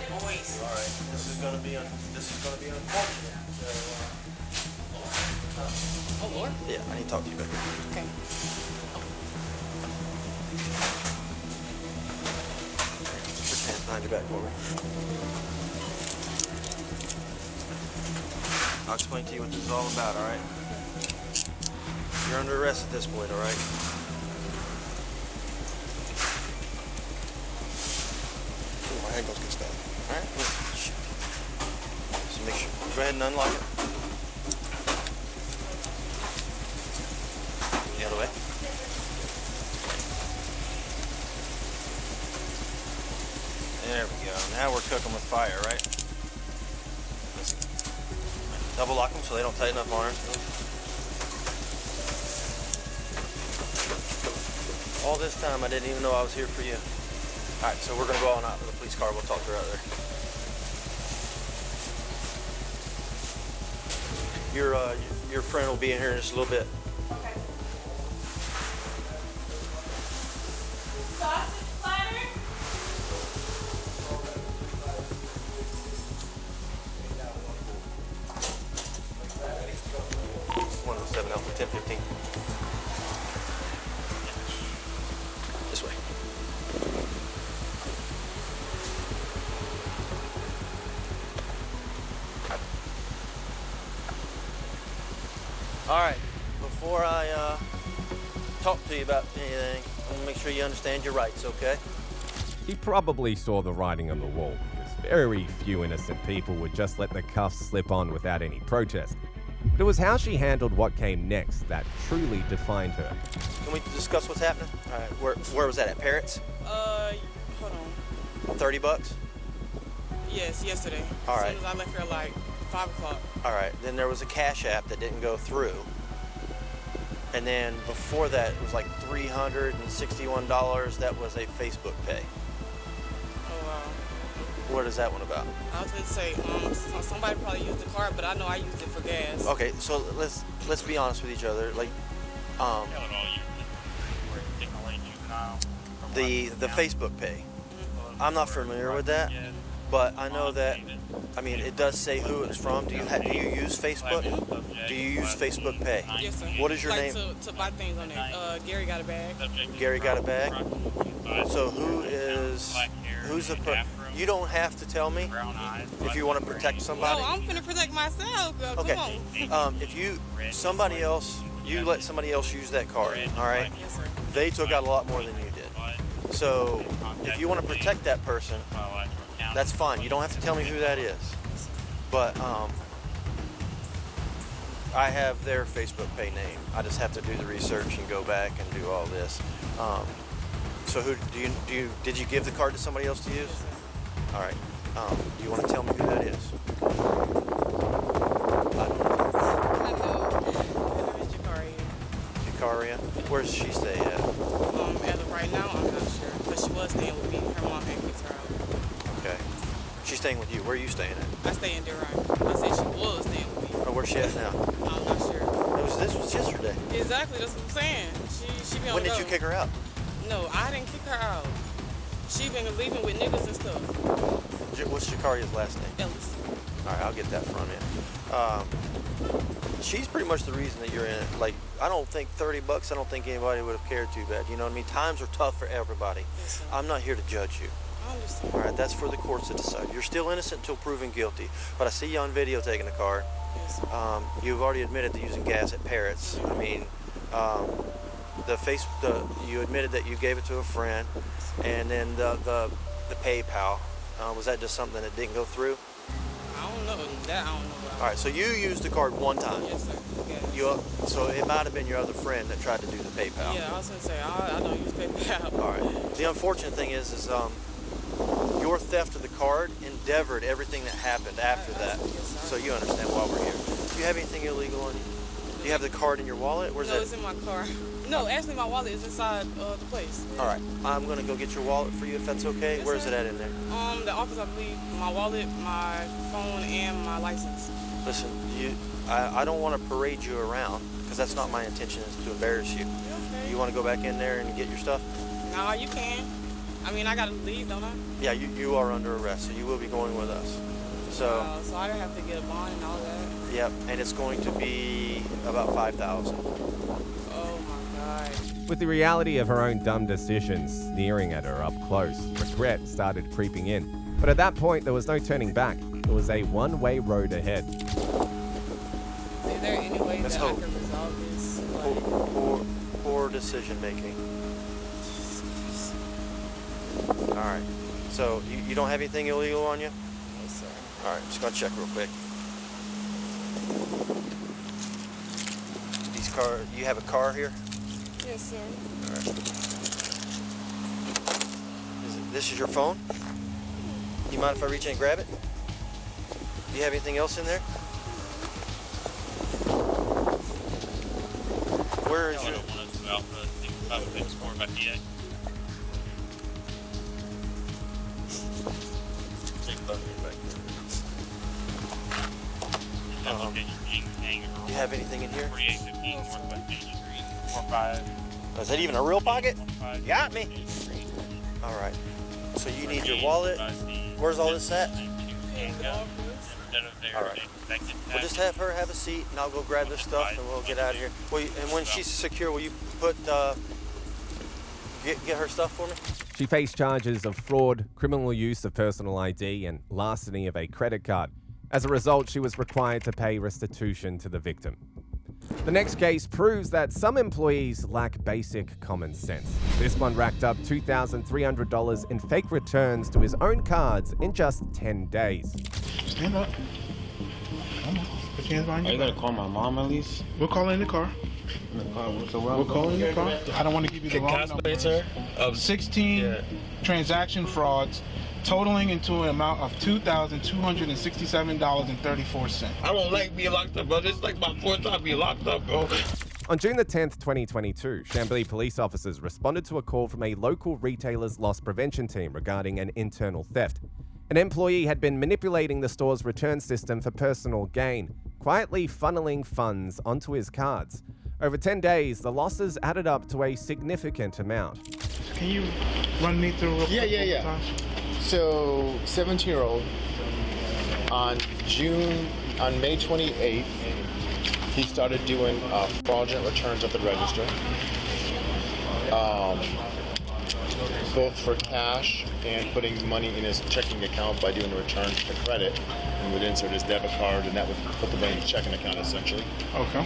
Boys. All right, this is gonna be unfortunate. So, Oh Lord. yeah, I need to talk to you back here. Okay. Put your hands behind your back for me. I'll explain to you what this is all about, all right? You're under arrest at this point, all right? Ooh, my ankles get stuck. All right, shit. Just make sure. Go ahead and unlock it. The other way. There we go. Now we're cooking with fire, right? Double lock them so they don't tighten up on her. All this time I didn't even know I was here for you. All right, so we're gonna go on out to the police car. We'll talk to her out there. Your friend will be in here in just a little bit. Okay. Sausage platter? 107 Alpha 1015. This way. All right, before I talk to you about anything, I want to make sure you understand your rights, okay? He probably saw the writing on the wall, because very few innocent people would just let the cuffs slip on without any protest. But it was how she handled what came next that truly defined her. Can we discuss what's happening? All right, where was that, at Parrots? Hold on. 30 bucks? Yes, yesterday. All right. As soon as I left here like 5 o'clock. All right, then there was a Cash App that didn't go through. And then before that, it was like $361. That was a Facebook Pay. Oh, wow. What is that one about? I was going to say, somebody probably used the card, but I know I used it for gas. Okay, so let's be honest with each other. Like, the Facebook Pay. I'm not familiar with that, but I know that. I mean, it does say who it's from. Do you use Facebook? Do you use Facebook Pay? Yes, sir. What is your name? To buy things on there. Gary got a bag. Gary got a bag. So who's the you don't have to tell me if you want to protect somebody. No, I'm finna protect myself. Okay. Come on. If you let somebody else use that card, all right? Yes, sir. They took out a lot more than you did. So if you want to protect that person, that's fine. You don't have to tell me who that is. But I have their Facebook Pay name. I just have to do the research and go back and do all this. So who did you give the card to somebody else to use? All right. Do you want to tell me who that is? Jakaria. Where does she stay at? As of right now, I'm not sure. But she was staying with me. Her mom had kicked her out. Okay. She's staying with you. Where are you staying at? I stay in Derry. I said she was staying with me. Oh, where's she at now? I'm not sure. This was yesterday. Exactly, that's what I'm saying. She been on When the did go. you kick her out? No, I didn't kick her out. She been leaving with niggas and stuff. What's Jakaria's last name? Ellis. All right, I'll get that from you. she's pretty much the reason that you're in it. Like, I don't think $30, I don't think anybody would have cared too bad. You know what I mean? Times are tough for everybody. Yes, I'm not here to judge you. I understand. All right, that's for the courts to decide. You're still innocent until proven guilty. But I see you on video taking the car. Yes, You've already admitted to using gas at Parrots. I mean, you admitted that you gave it to a friend, and then the PayPal. Was that just something that didn't go through? I don't know. That I don't know about. All right, so you used the card one time. Yes, sir. Yes. So it might have been your other friend that tried to do the PayPal. Yeah, I was gonna say I don't use PayPal. All right. The unfortunate thing is your theft of the card endeavored everything that happened after that. Yes, so you understand why we're here. Do you have anything illegal on you? Do you have the card in your wallet? Where's no, that? It's in my car. No, actually, my wallet is inside the place. All right. I'm gonna go get your wallet for you if that's okay. Yes, Where's sir. it at in there? The office, I believe. My wallet, my phone, and my license. Listen, I don't want to parade you around because that's not my intention. Is to embarrass you. Okay. You want to go back in there and get your stuff? No, you can. I mean, I gotta leave, don't I? Yeah, you are under arrest, so you will be going with us. So I have to get a bond and all that. Yep, and it's going to be about $5,000. Oh my God. With the reality of her own dumb decisions sneering at her up close, regret started creeping in. But at that point, there was no turning back. It was a one-way road ahead. Is there any way Let's that hope. I can resolve this? Poor decision making. All right. So you don't have anything illegal on you? No, sir. All right, just gonna check real quick. You have a car here? Yes, sir. All right. This is your phone? You mind if I reach in and grab it? Do you have anything else in there? Where is your... Do you have anything in here? Is that even a real pocket? Got me. All right. So you need your wallet. Where's all this at? All right. We'll just have her have a seat, and I'll go grab this stuff, and we'll get out of here. And when she's secure, will you put get her stuff for me? She faced charges of fraud, criminal use of personal ID, and larceny of a credit card. As a result, she was required to pay restitution to the victim. The next case proves that some employees lack basic common sense. This one racked up $2,300 in fake returns to his own cards in just 10 days. Stand up. Come on. Put your hands behind Are your you back. gonna call my mom at least? We'll call in the car. We'll call in the car. I don't want to give you the wrong number. Sir? 16 transaction frauds totaling into an amount of $2,267.34. I don't like being locked up, bro. This is like my fourth time being locked up, bro. On June the 10th, 2022, Chambly police officers responded to a call from a local retailer's loss prevention team regarding an internal theft. An employee had been manipulating the store's return system for personal gain, quietly funneling funds onto his cards. Over 10 days, the losses added up to a significant amount. Can you run me through real quick? Yeah. So, 17-year-old, on May 28th, he started doing fraudulent returns at the register, both for cash and putting money in his checking account by doing a return to credit. He would insert his debit card, and that would put the money in his checking account, essentially. Okay.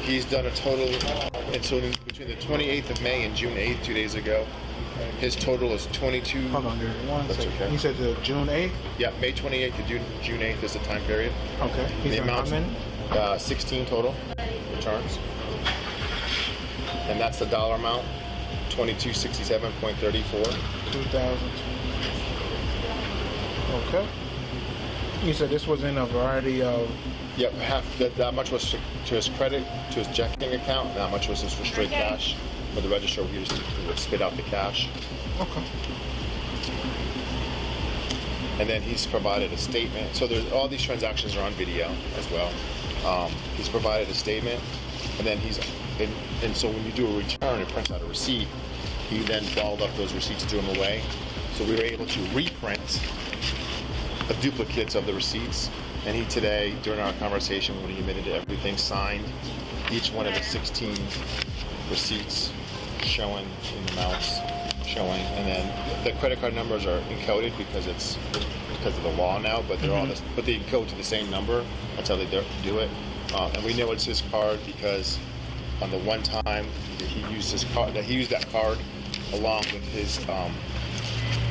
He's done a total, between the 28th of May and June 8th, 2 days ago, his total is 22. Hold on, dude. One second. Okay. You said June 8th? Yeah, May 28th to June 8th is the time period. Okay. The amount, 16 total returns. And that's the dollar amount, $2267.34. 2,000. Okay. You said this was in a variety of... Yep, that much was to his credit, to his checking account, and that much was just for straight cash. For the register, he would spit out the cash. Okay. And then he's provided a statement. So there's all these transactions are on video as well. He's provided a statement, and then and so when you do a return, it prints out a receipt. He then balled up those receipts, threw them away. So we were able to reprint the duplicates of the receipts And he today, during our conversation, when he admitted to everything, signed each one of the 16 receipts showing in the amounts showing, and then the credit card numbers are encoded because of the law now, but they're all this, but they encode to the same number. That's how they do it. And we know it's his card because on the one time that he used his card, that he used that card along with his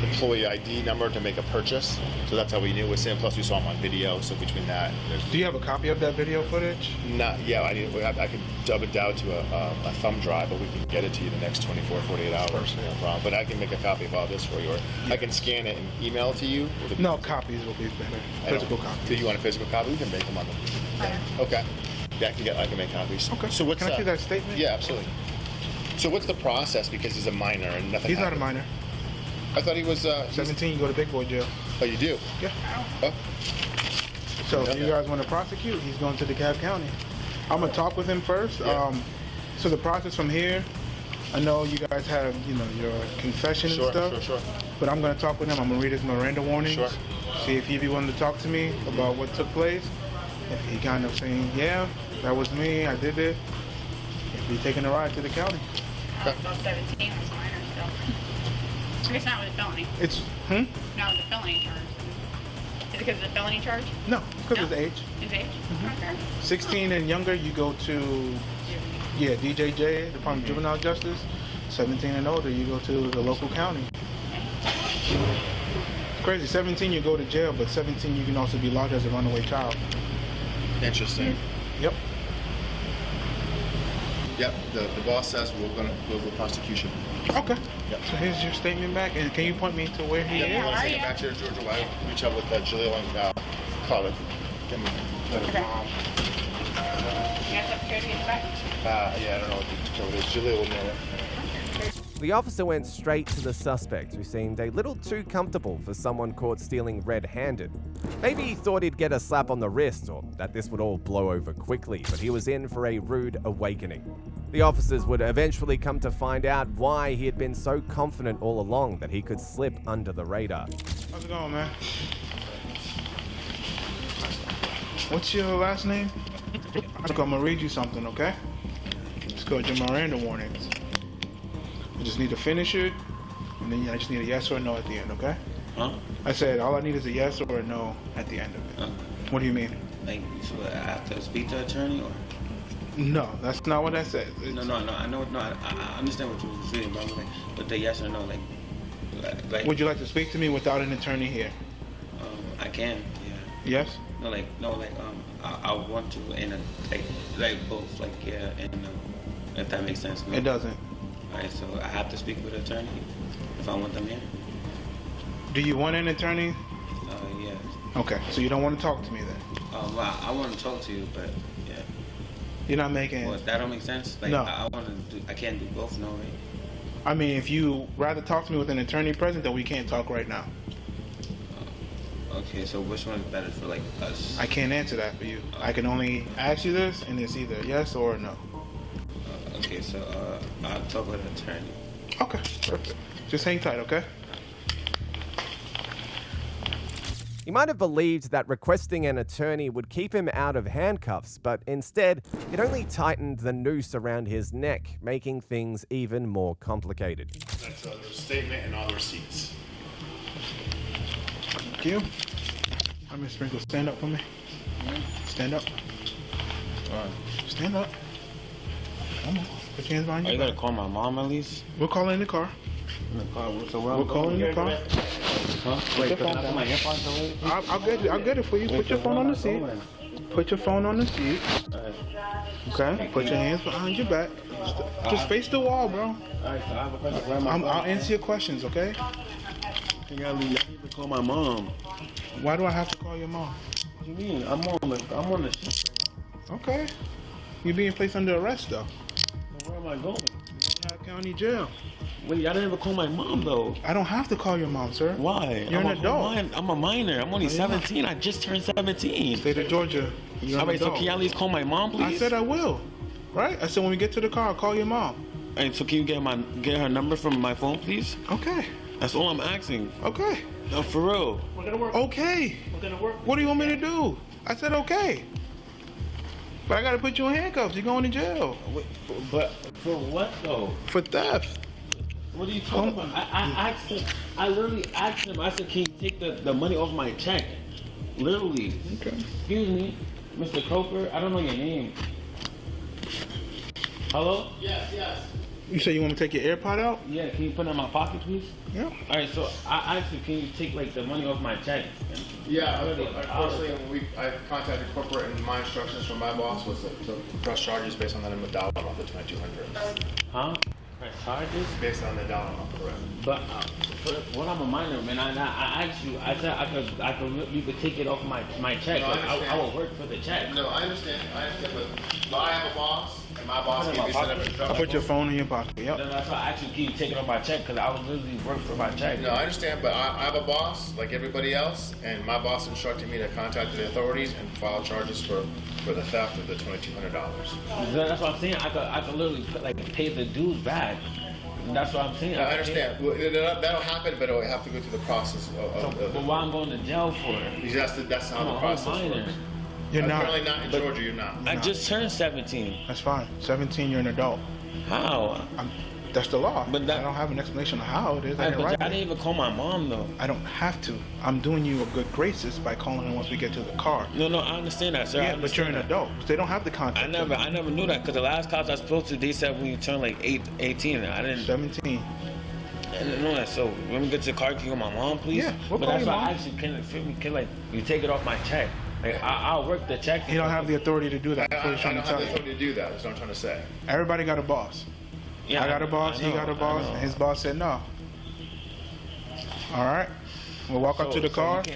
employee ID number to make a purchase. So that's how we knew it was him. Plus we saw him on video. So between that, do you have a copy of that video footage? Not yet. I could dub it down to a thumb drive, but we can get it to you the next 24, 48 hours. No problem. But I can make a copy of all this for you. Or I can scan it and email it to you. No, copies will be better. Physical copies. Do you want a physical copy? We can make them on the thing. Okay. Yeah, I can make copies. Okay. So what's can I see that statement? Yeah, absolutely. So what's the process? Because he's a minor and nothing. He's happened. not a minor. I thought he was 17. You go to big boy jail. Oh, you do? Yeah. Oh. So if you guys want to prosecute, he's going to DeKalb County. I'm gonna talk with him first. Yeah. So the process from here, I know you guys have your confession and stuff. Sure. But I'm gonna talk with him. I'm gonna read his Miranda warnings. Sure. See if he'd be willing to talk to me about what took place. If he kind of saying, yeah, that was me, I did it. If he taking a ride to the county. So 17 was minor still. It's not with a felony. It's Not with a felony charge. Is it because of the felony charge? No, because of his age. His age? Okay. 16 and younger, you go to DJJ, Department of Juvenile Justice. 17 and older, you go to the local county. It's crazy. 17, you go to jail, but 17, you can also be locked as a runaway child. Interesting. Yep. Yep. The boss says we'll go prosecution. Okay. Yep. So here's your statement back, and can you point me to where he is? Want to take it back to Georgia? Why reach out with Jaleel and call it? Give me the mom. You guys have to go to get back? Yeah, I don't know what the code is. Jaleel will know it. The officer went straight to the suspect, who seemed a little too comfortable for someone caught stealing red-handed. Maybe he thought he'd get a slap on the wrist, or that this would all blow over quickly, but he was in for a rude awakening. The officers would eventually come to find out why he had been so confident all along that he could slip under the radar. How's it going, man? What's your last name? I'm gonna read you something, okay? It's called your Miranda warnings. I just need to finish it, and then I just need a yes or a no at the end, okay? Huh? I said all I need is a yes or a no at the end of it. What do you mean? Like, so I have to speak to an attorney, or? No, that's not what I said. No. I know. No, I understand what you were saying, but the yes or no, like. Would you like to speak to me without an attorney here? I can. Yeah. Yes. I want to, and like both, like yeah, and if that makes sense. No? It doesn't. Alright, so I have to speak with an attorney if I want them here. Do you want an attorney? Yeah. Okay, so you don't want to talk to me then? Well, I want to talk to you, but yeah. You're not making. Well, that don't make sense. Like, no. I want to do. I can't do both, no, right? I mean, if you rather talk to me with an attorney present, then we can't talk right now. Okay, so which one is better for like us? I can't answer that for you. I can only ask you this, and it's either yes or no. Okay, so I'll talk with an attorney. Okay, perfect. Just hang tight, okay? He might have believed that requesting an attorney would keep him out of handcuffs, but instead, it only tightened the noose around his neck, making things even more complicated. That's the statement and all the receipts. Thank you. I'm Miss Sprinkle. Stand up for me. Stand up. All right. Stand up. Come on. Put your hands behind your You back. gotta call my mom at least? We'll call in the car. In the car? So where We'll call in the car. Huh? Wait, can I put my earphones away? I'll get it for you. Put your phone on the seat. Put your phone on the seat. Okay? Put your hands behind your back. Just face the wall, bro. Alright, so I have a question. Where am I I'll answer your questions, okay? I need to call my mom. Why do I have to call your mom? What do you mean? I'm on the ship. Okay. You're being placed under arrest, though. Where am I going? County jail. Wait, I didn't even call my mom, though. I don't have to call your mom, sir. Why? You're an adult. I'm a minor. I'm only 17. I just turned 17. State of Georgia. You're an Alright, so adult. can you at least call my mom, please? I said I will. Right? I said when we get to the car, I'll call your mom. And so can you get her number from my phone, please? Okay. That's all I'm asking. Okay. No, for real. We're gonna work. Okay. We're gonna work. What do you want me to do? I said okay. But I gotta put you in handcuffs. You're going to jail. But for what though? For theft. What are you talking about? I asked him. I literally asked him. I said, "Can you take the money off my check?" Literally. Okay. Excuse me, Mr. Coker. I don't know your name. Hello? Yes. You say you want me to take your AirPod out? Yeah. Can you put it in my pocket, please? Yeah. All right. So I asked you, can you take like the money off my check? Yeah, unfortunately, I contacted corporate, and my instructions from my boss was to press charges based on the dollar amount, the 2,200. Huh? Charges? Based on the dollar amount, correct. But when I'm a minor, man, I asked you. I said I could you could take it off my check. No, I will work for the check. No, I understand, but I have a boss, and my boss gave me set up a truck. I'll put your phone in your pocket. Yep. No, that's why I actually keep taking off my check because I was literally work for my check. No, I understand, but I have a boss like everybody else, and my boss instructed me to contact the authorities and file charges for the theft of the $2,200. That's what I'm saying. I could literally pay the dues back. That's what I'm saying. I understand. Well, that'll happen, but it'll have to go through the process of but why I'm going to jail for it? That's how the process works. You're not. Apparently not in Georgia. You're not. I just turned 17. That's fine. 17, you're an adult. How? That's the law. But I don't have an explanation of how it is. I didn't even call my mom though. I don't have to. I'm doing you a good graces by calling her once we get to the car. No, I understand that, sir. Yeah, but you're an adult. They don't have the contact. I never knew that because the last cops I was supposed to, they said when you turn like 18. I didn't. 17. I didn't know that. So when we get to the car, can you call my mom, please? Yeah, we'll but call that's your why mom. I actually can you take it off my check. Like I'll work the check. You don't have the authority to do that. That's what he's I trying don't to have tell the you. authority to do that. That's what I'm trying to say. Everybody got a boss. Yeah, I got a boss. He got a boss, and his boss said no. All right, we'll walk up to the car. You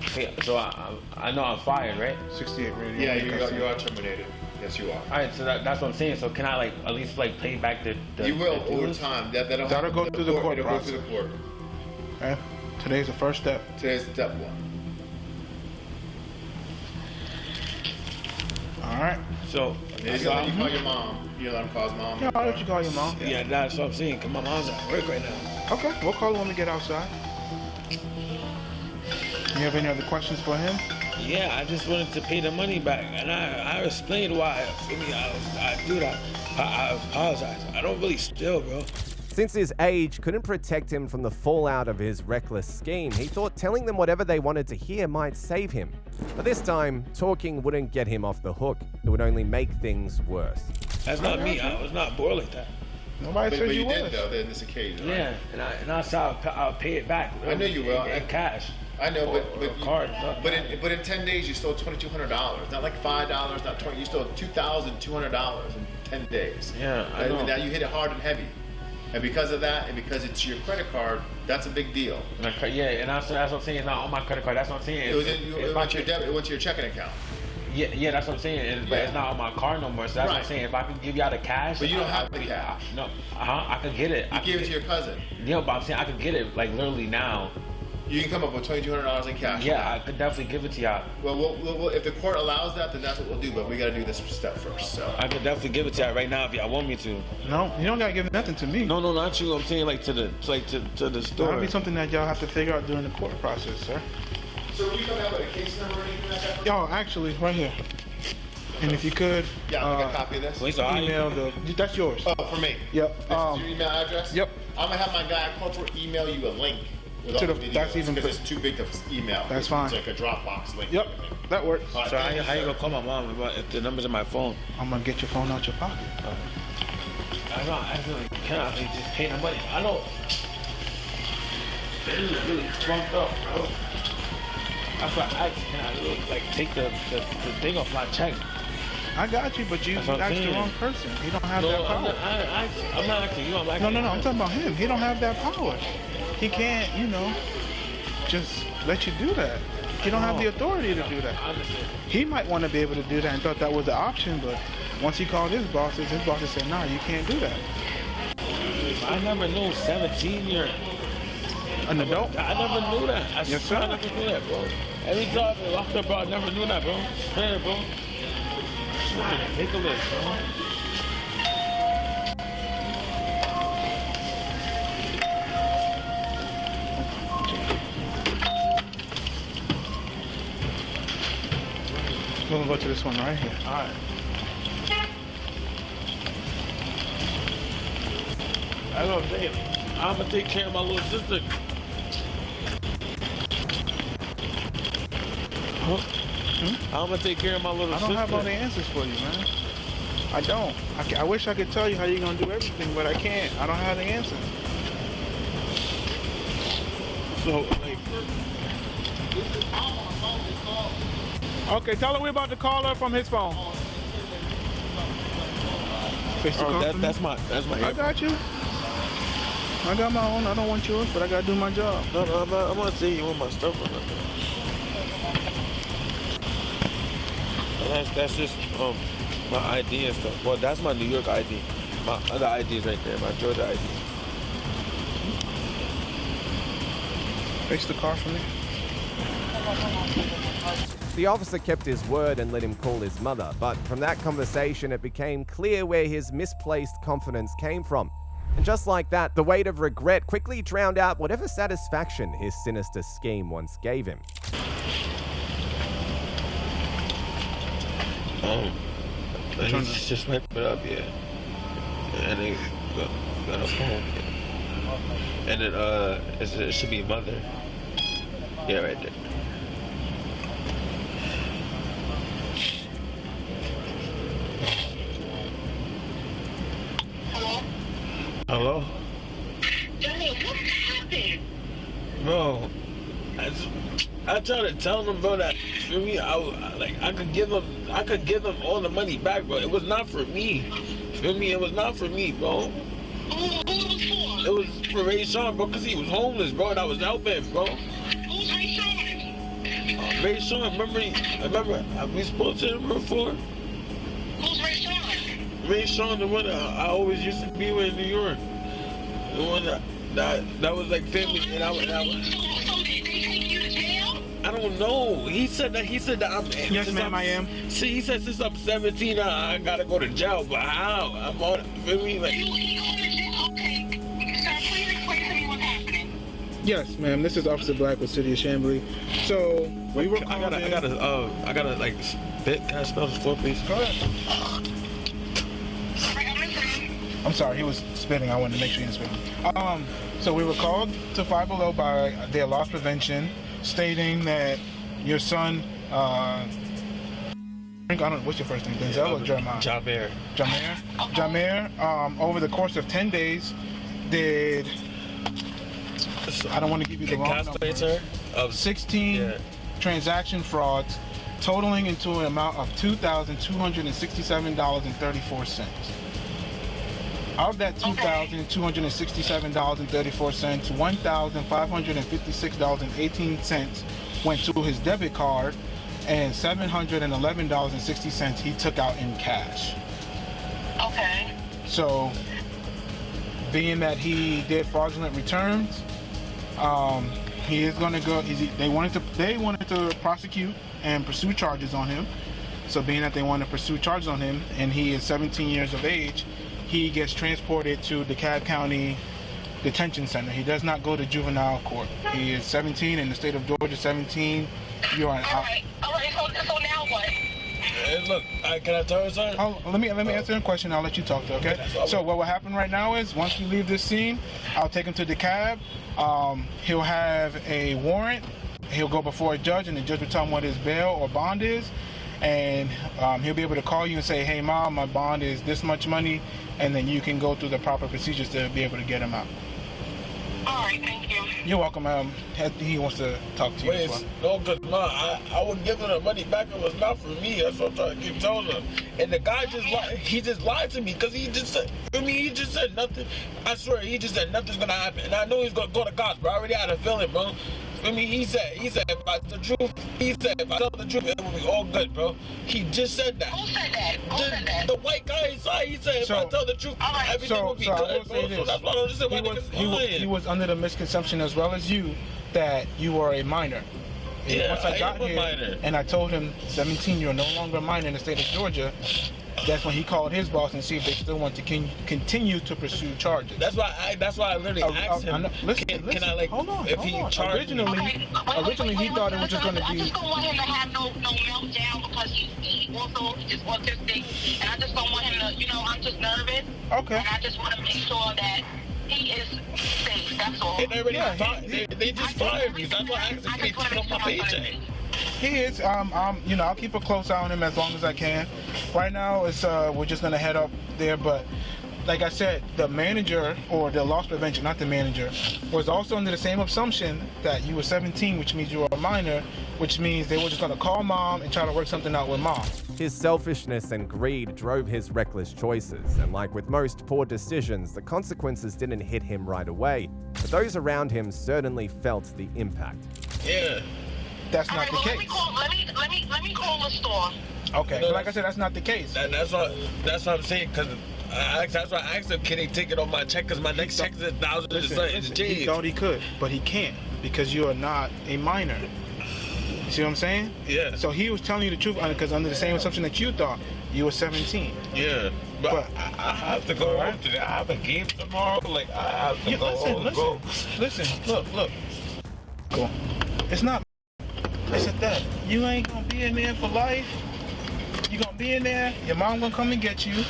can't so I know I'm fired, right? 68 radio. Yeah, you are terminated. Yes, you are. All right, so that's what I'm saying. So can I at least pay back the you will the over dues? time. That'll go through the court It'll go process. through the court. Okay. Today's the first step. Today's step one. All right. So He's gonna let you call your mom. You let him call his mom. Yeah, I'll let you call your mom. Yeah, that's what I'm saying. Cause my mom's at work right now. Okay, we'll call her when we get outside. You have any other questions for him? Yeah, I just wanted to pay the money back, and I explained why. I do that. I apologize. I don't really steal, bro. Since his age couldn't protect him from the fallout of his reckless scheme, he thought telling them whatever they wanted to hear might save him. But this time, talking wouldn't get him off the hook. It would only make things worse. That's not me. I was not born like that. Nobody said you did was. though. In this occasion. Yeah, Right? and I said I'll pay it back. I know you will. In cash. I know, But but in 10 days you stole $2,200. Not like $5, not 20. You stole $2,200 in 10 days. Yeah, I know. Now you hit it hard and heavy, and because of that, and because it's your credit card, that's a big deal. Yeah, and that's what I'm saying. It's not on my credit card. That's what I'm saying. It went to your debit. It went to your checking account. Yeah, that's what I'm saying. But it's not on my card no more. So that's what I'm saying. If I could give y'all the cash, But you don't have the cash. No, I could get it. You gave it to your cousin. Yeah, but I'm saying I could get it like literally now. You can come up with $2,200 in cash. Yeah, I could definitely give it to y'all. Well, if the court allows that, then that's what we'll do. But we got to do this step first. So I could definitely give it to y'all right now if y'all want me to. No, you don't gotta give nothing to me. No, not you. I'm saying like to the store. That'll be something that y'all have to figure out during the court process, sir. So will you come out with a case number or anything like that? Yo, actually, right here. And if you could, I'll get a copy of this. email that's yours. Oh, for me. Yep. This is your email address. Yep. I'm gonna have my guy at corporate email you a link with all To the the- videos that's even because it's too big to email. That's fine. It's like a Dropbox link. Yep, that works. All right, So thank you, how you sir. gonna call my mom if the number's in my phone? I'm gonna get your phone out your pocket. I don't actually cannot just pay the money. I know. This is really fucked up, bro. That's why I asked, can I really, take the thing off my check? I got you, but you That's what I'm asked the saying. wrong person. He don't have No, that I'm power. not asking you. I'm asking No, I'm talking about him. He don't have that power. He can't, just let you do that. He don't have the authority to do that. I understand. He might want to be able to do that and thought that was the option, but once he called his bosses said, nah, you can't do that. I never knew 17-year. An adult? I never knew that. Yes, swear sir. I never knew that, bro. Every time I locked up, bro, I never knew that, bro. Hey, bro. Ridiculous, bro. gonna go to this one right here. All right. I don't think I'm gonna take care of my little sister. Huh? I'm gonna take care of my little sister. I don't have all the answers for you, man. I don't. I wish I could tell you how you're gonna do everything, but I can't. I don't have the answers. So, like, okay, tell her we're about to call her from his phone. that's my. I got you. I got my own. I don't want yours, but I gotta do my job. No, I'm gonna say you want my stuff or nothing. That's just my ID and stuff. Well, that's my New York ID. My other ID is right there. My Georgia ID. Fix the car for me. The officer kept his word and let him call his mother, but from that conversation it became clear where his misplaced confidence came from. And just like that, the weight of regret quickly drowned out whatever satisfaction his sinister scheme once gave him. He's just wiped it up, yeah. And they got a phone. And then it should be mother. Yeah, right there. Hello? Johnny, what happened? Bro, I tried to tell them, bro, that for me, I could give them all the money back, bro. It was not for me. Feel me? It was not for me, bro. It was for Ray Sean, bro, because he was homeless, bro, and I was helping him, bro. Who's Ray Sean? Ray Sean, remember, have we spoken to him before? Who's Ray Sean? Ray Sean, the one that I always used to be with in New York. The one that was like family, and I was. So did they take you to jail? I don't know. He said that I'm. Yes, ma'am, I am. See, he said since I'm 17, I gotta go to jail. But how? I'm on. Feel me? Like. You going to jail? Okay. Sir, please explain to me what's happening. Yes, ma'am. This is Officer Black with City of Chamblee. So we were. I gotta like spit. Can I smell the floor, please? Go ahead. I'm sorry, he was spitting. I wanted to make sure he didn't spit. So we were called to Five Below by their loss prevention, stating that your son, I don't know, what's your first name, Denzel or Jeremiah? Jameer, over the course of 10 days, did, I don't want to give you the wrong number, of 16 transaction frauds, totaling into an amount of $2,267.34. Of that $2,267.34, $1,556.18 went to his debit card, and $711.60 he took out in cash. Okay. So, being that he did fraudulent returns, he is going to go. They wanted to prosecute and pursue charges on him. So, being that they want to pursue charges on him, and he is 17 years of age, he gets transported to DeKalb County Detention Center. He does not go to juvenile court. He is 17 in the state of Georgia. 17. You are an All right. So now what? Hey, look, can I tell you something? Oh, let me answer your question. I'll let you talk to. Okay. So what will happen right now is once we leave this scene, I'll take him to DeKalb. He'll have a warrant. He'll go before a judge, and the judge will tell him what his bail or bond is. And he'll be able to call you and say, hey, Mom, my bond is this much money, and then you can go through the proper procedures to be able to get him out. All right, thank you. You're welcome. He wants to talk to you as well. No, because I would give him the money back. It was not for me. That's what I'm trying to keep telling him. And the guy just lied to me because he just said, he just said nothing. I swear, he just said nothing's going to happen. And I know he's going to go to cops, bro. I already had a feeling, bro. He said, if I tell the truth, it will be all good, bro. He just said that. Who said that? Who said that? The white guy inside, he said, if I tell the truth, everything will be good, bro. So that's why I don't understand why niggas lying. He was under the misconception, as well as you, that you are a minor. Yeah, once I got here, and I told him, 17, you're no longer a minor in the state of Georgia, that's when he called his boss and see if they still want to continue to pursue charges. That's why I literally asked him. Listen, can I hold on. Charged originally he thought it was just going to be. I just don't want him to have no meltdown because he also just autistic, and I just don't want him to, I'm just nervous. Okay. And I just want to make sure that he is safe. That's all. They just fired me. That's why I actually took off my paycheck. He is. I'll keep a close eye on him as long as I can. Right now, it's we're just gonna head up there, but like I said, the manager or the loss prevention, not the manager, was also under the same assumption that you were 17, which means you were a minor, which means they were just gonna call mom and try to work something out with mom. His selfishness and greed drove his reckless choices, and like with most poor decisions, the consequences didn't hit him right away, but those around him certainly felt the impact. Yeah. That's not the case. Let me call the store. Okay, but like I said, that's not the case. That's what I'm saying, because that's why I asked him, can he take it on my check, because my next check is $1,000. He thought he could, but he can't, because you are not a minor. You see what I'm saying? Yeah. So he was telling you the truth, because under the same assumption that you thought, you were 17. Yeah, but I have to go home today. I have a game tomorrow. Like, I have to go home. Listen, look. Cool. It's not. It's a that. You ain't gonna be in there for life. You gonna be in there. Your mom gonna come and get you,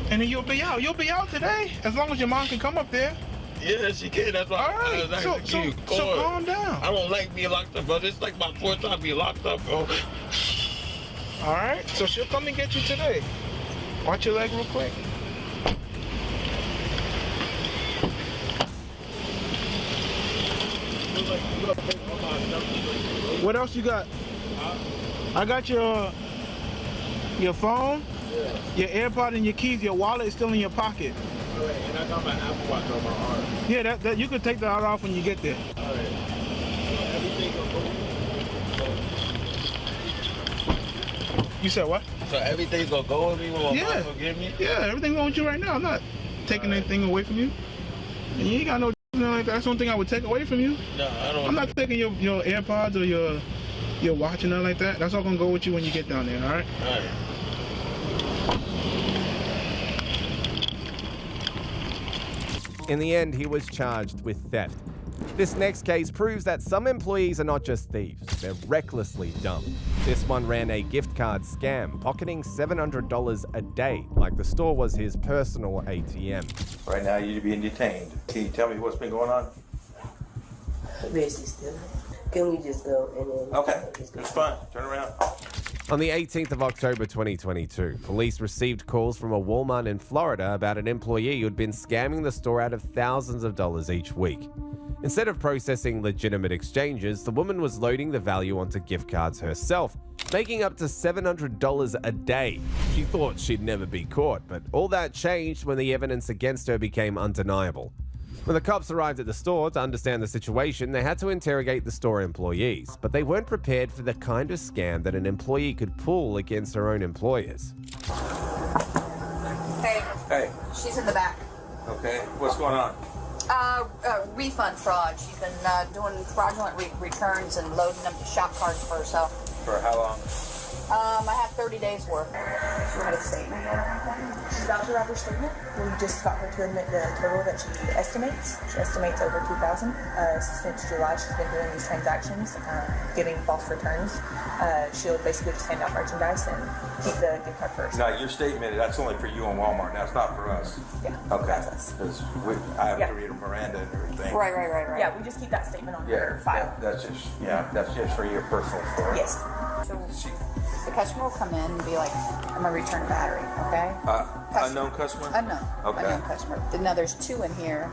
and then you'll be out. You'll be out today, as long as your mom can come up there. Yeah, she can. That's why I was so calm down. I don't like being locked up, bro. It's like my fourth time being locked up, bro. All right, so she'll come and get you today. Watch your leg real quick. What else you got? I got your phone, your AirPod, and your keys. Your wallet is still in your pocket. All right, and I got my Apple Watch on my arm. Yeah, that you could take that off when you get there. All right. You said what? So everything's gonna go with me when my mom will give me? Yeah, everything's going with you right now. I'm not taking anything away from you. And you ain't got no like that. That's the only thing I would take away from you. No, I don't. I'm not taking your AirPods or your watch and nothing like that. That's all gonna go with you when you get down there, alright? Alright. In the end, he was charged with theft. This next case proves that some employees are not just thieves, they're recklessly dumb. This one ran a gift card scam, pocketing $700 a day, like the store was his personal ATM. Right now, you're being detained. Can you tell me what's been going on? Busy still. Can we just go and then... Okay, it's fine. Turn around. On the 18th of October 2022, police received calls from a Walmart in Florida about an employee who'd been scamming the store out of thousands of dollars each week. Instead of processing legitimate exchanges, the woman was loading the value onto gift cards herself, making up to $700 a day. She thought she'd never be caught, but all that changed when the evidence against her became undeniable. When the cops arrived at the store to understand the situation, they had to interrogate the store employees, but they weren't prepared for the kind of scam that an employee could pull against her own employers. Hey. Hey. She's in the back. Okay, what's going on? Refund fraud. She's been doing fraudulent returns and loading them to shop cards for herself. For how long? I have 30 days worth. She had a statement yet or anything? She's about to wrap her statement. We just got her to admit the total that she estimates. She estimates over $2,000. Since July, she's been doing these transactions, getting false returns. She'll basically just hand out merchandise and keep the gift card first. Now, your statement, that's only for you and Walmart. That's not for us. Yeah, okay. That's us. Because I have to read a Miranda and everything. Right. Yeah, we just keep that statement on her file. That's just for your personal story. Yes. So the customer will come in and be like, I'm going to return a battery, okay? Unknown customer? Unknown. Okay. Unknown customer. Now there's two in here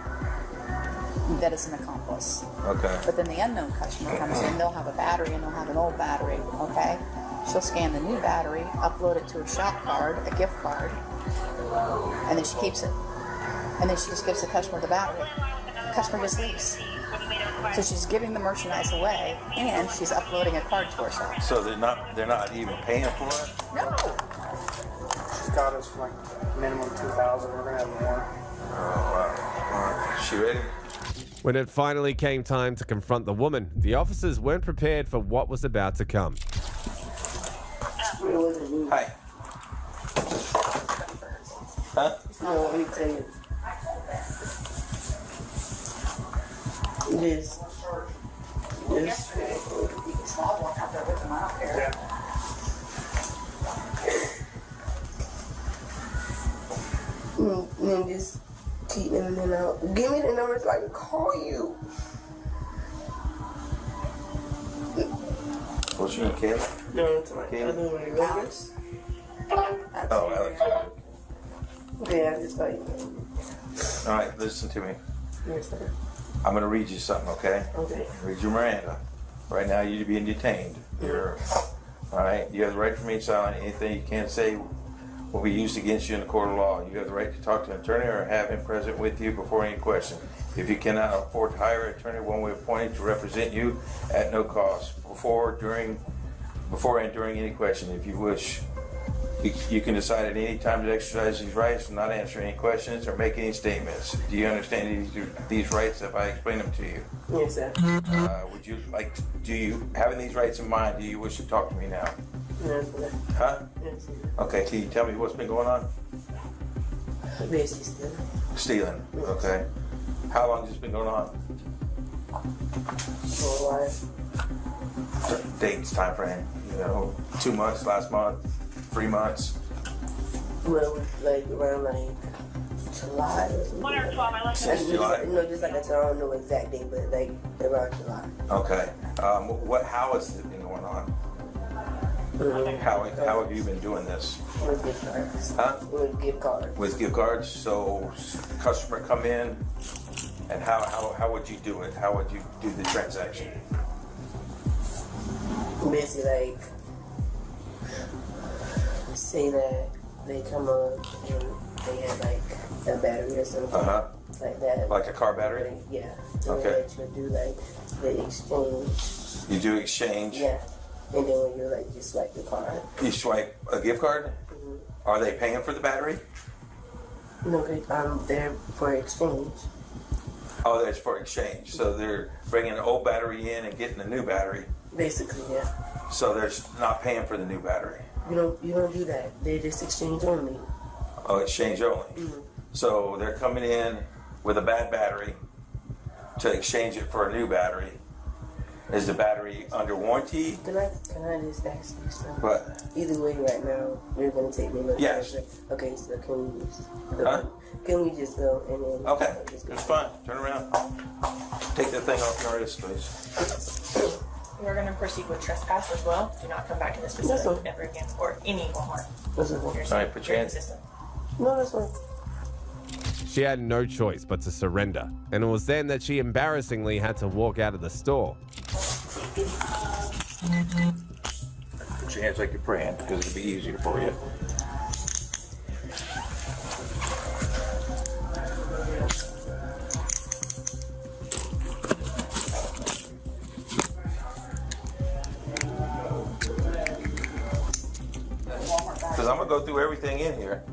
that is an accomplice. Okay. But then the unknown customer comes in, they'll have a battery and they'll have an old battery, okay? She'll scan the new battery, upload it to a shop card, a gift card, and then she keeps it. And then she just gives the customer the battery. The customer just leaves. So she's giving the merchandise away, and she's uploading a card to herself. So they're not even paying for it? No. She's got us like minimum 2,000. We're gonna have more. Oh wow! All right. She ready? When it finally came time to confront the woman, the officers weren't prepared for what was about to come. Hi. Huh? Oh, let me tell you. This. And then just keep in and then out. Give me the numbers so I can call you. What's your name, Kayla? No, it's my other Alex. Oh, Alex. Yeah, I just got you. All right, listen to me. Yes, sir. I'm going to read you something, okay? Okay. Read your Miranda. Right now, you're being detained. You're, all right? You have the right to remain silent. Anything you can't say will be used against you in the court of law. You have the right to talk to an attorney or have him present with you before any question. If you cannot afford to hire an attorney, one will be appointed to represent you at no cost before and during any question. If you wish, you can decide at any time to exercise these rights and not answer any questions or make any statements. Do you understand these rights if I explain them to you? Yes, sir. Do you, having these rights in mind, do you wish to talk to me now? Yes, sir. Huh? Yes, sir. Okay, can you tell me what's been going on? Basically stealing. Stealing, okay. How long has this been going on? For a while. Dates, time frame, 2 months, last month, 3 months. Well, like around like July or something. 1 or 12, I left Since July? No, just like I said, I don't know exact date, but like around July. Okay. How has it been going on? How have you been doing this? With gift cards. Huh? With gift cards. With gift cards. So customer come in, and how would you do it? How would you do the transaction? Basically, like, say that they come up and they have like a battery or something like that. Like a car battery? Yeah. Okay. That you do like the exchange. You do exchange? Yeah. And then when you like, you swipe the card. You swipe a gift card? Are they paying for the battery? No, they're for exchange. Oh, that's for exchange. So they're bringing an old battery in and getting a new battery. Basically, yeah. So they're not paying for the new battery. You don't do that. They just exchange only. Oh, exchange only. So they're coming in with a bad battery to exchange it for a new battery. Is the battery under warranty? Can I just ask you something? What? Either way, right now you're gonna take me. Yes. Okay, so can we just? Huh? Can we just go and then? Okay, it's fine. Turn around. Take that thing off your wrist, please. We're going to proceed with trespass as well. Do not come back to this facility ever again or any Walmart. All right, put your hands. No, that's fine. She had no choice but to surrender, and it was then that she embarrassingly had to walk out of the store. Put your hands like you're praying, because it'll be easier for you. Because I'm going to go through everything in here.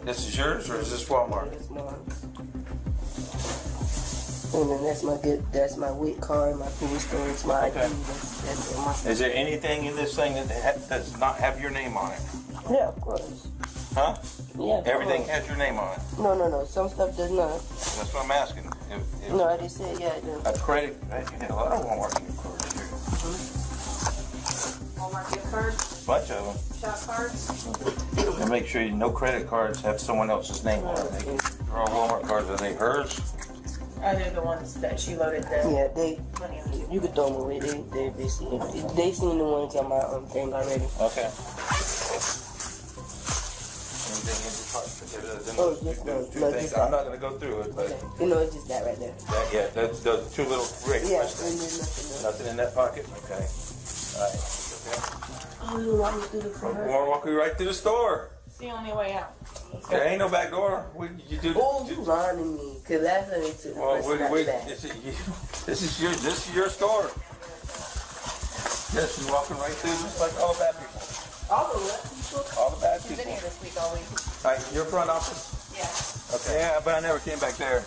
This is yours, or is this Walmart? And then that's my WIC card, my food storage, my ID. That's my. Is there anything in this thing that does not have your name on it? Yeah, of course. Huh? Yeah. Everything has your name on it. No. Some stuff does not. That's what I'm asking. If No, I just said yeah, it does. a credit, you had a lot of Walmart gift cards here. Walmart gift cards, Bunch of them. shop cards. And make sure no credit cards have someone else's name on it. They're all Walmart cards. Are they hers? They're the ones that she loaded the money on. You could throw them away. They seen the ones on my thing already. Okay. Anything in the cart? Oh, just two things. I'm not going to go through it, but it's just that right there. that's the two little rings. Yeah, Right? and there's nothing else. Nothing in that pocket. Okay. All right. Oh, you want me to do the for I her? want to walk you right through the store. It's the only way out. Let's go. There ain't no back door. You do. Oh, you lying to me? Cause that's when they took the person back. This is your store. Yes, you're walking right through just like all the bad people. All the what? All the bad She's people. been here this week all week. All right, your front office. Yeah. Okay. Yeah, but I never came back there.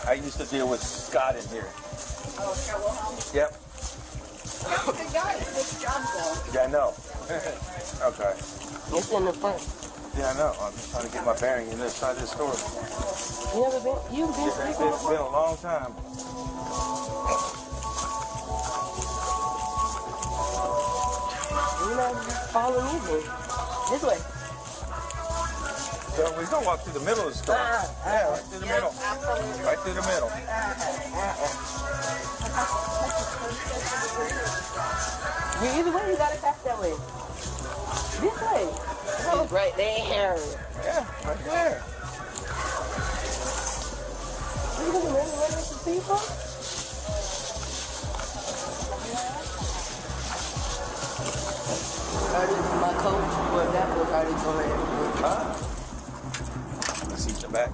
I used to deal with Scott in here. Oh, Scott Wilhelm. Yep. Scott's a good guy. He makes jobs though. Yeah, I know. Okay. It's in the front. Yeah, I know. I'm just trying to get my bearing in this side of the store. You never been? You've been? It's been a long time. You're not following me then. This way. We're gonna walk through the middle of the store. Yeah, right through the middle. Right through the middle. Either way, you gotta back that way. This way. It's right there. Yeah, right there. You gonna really run into people? My coach, well, that was already going. Huh? Seat in the back.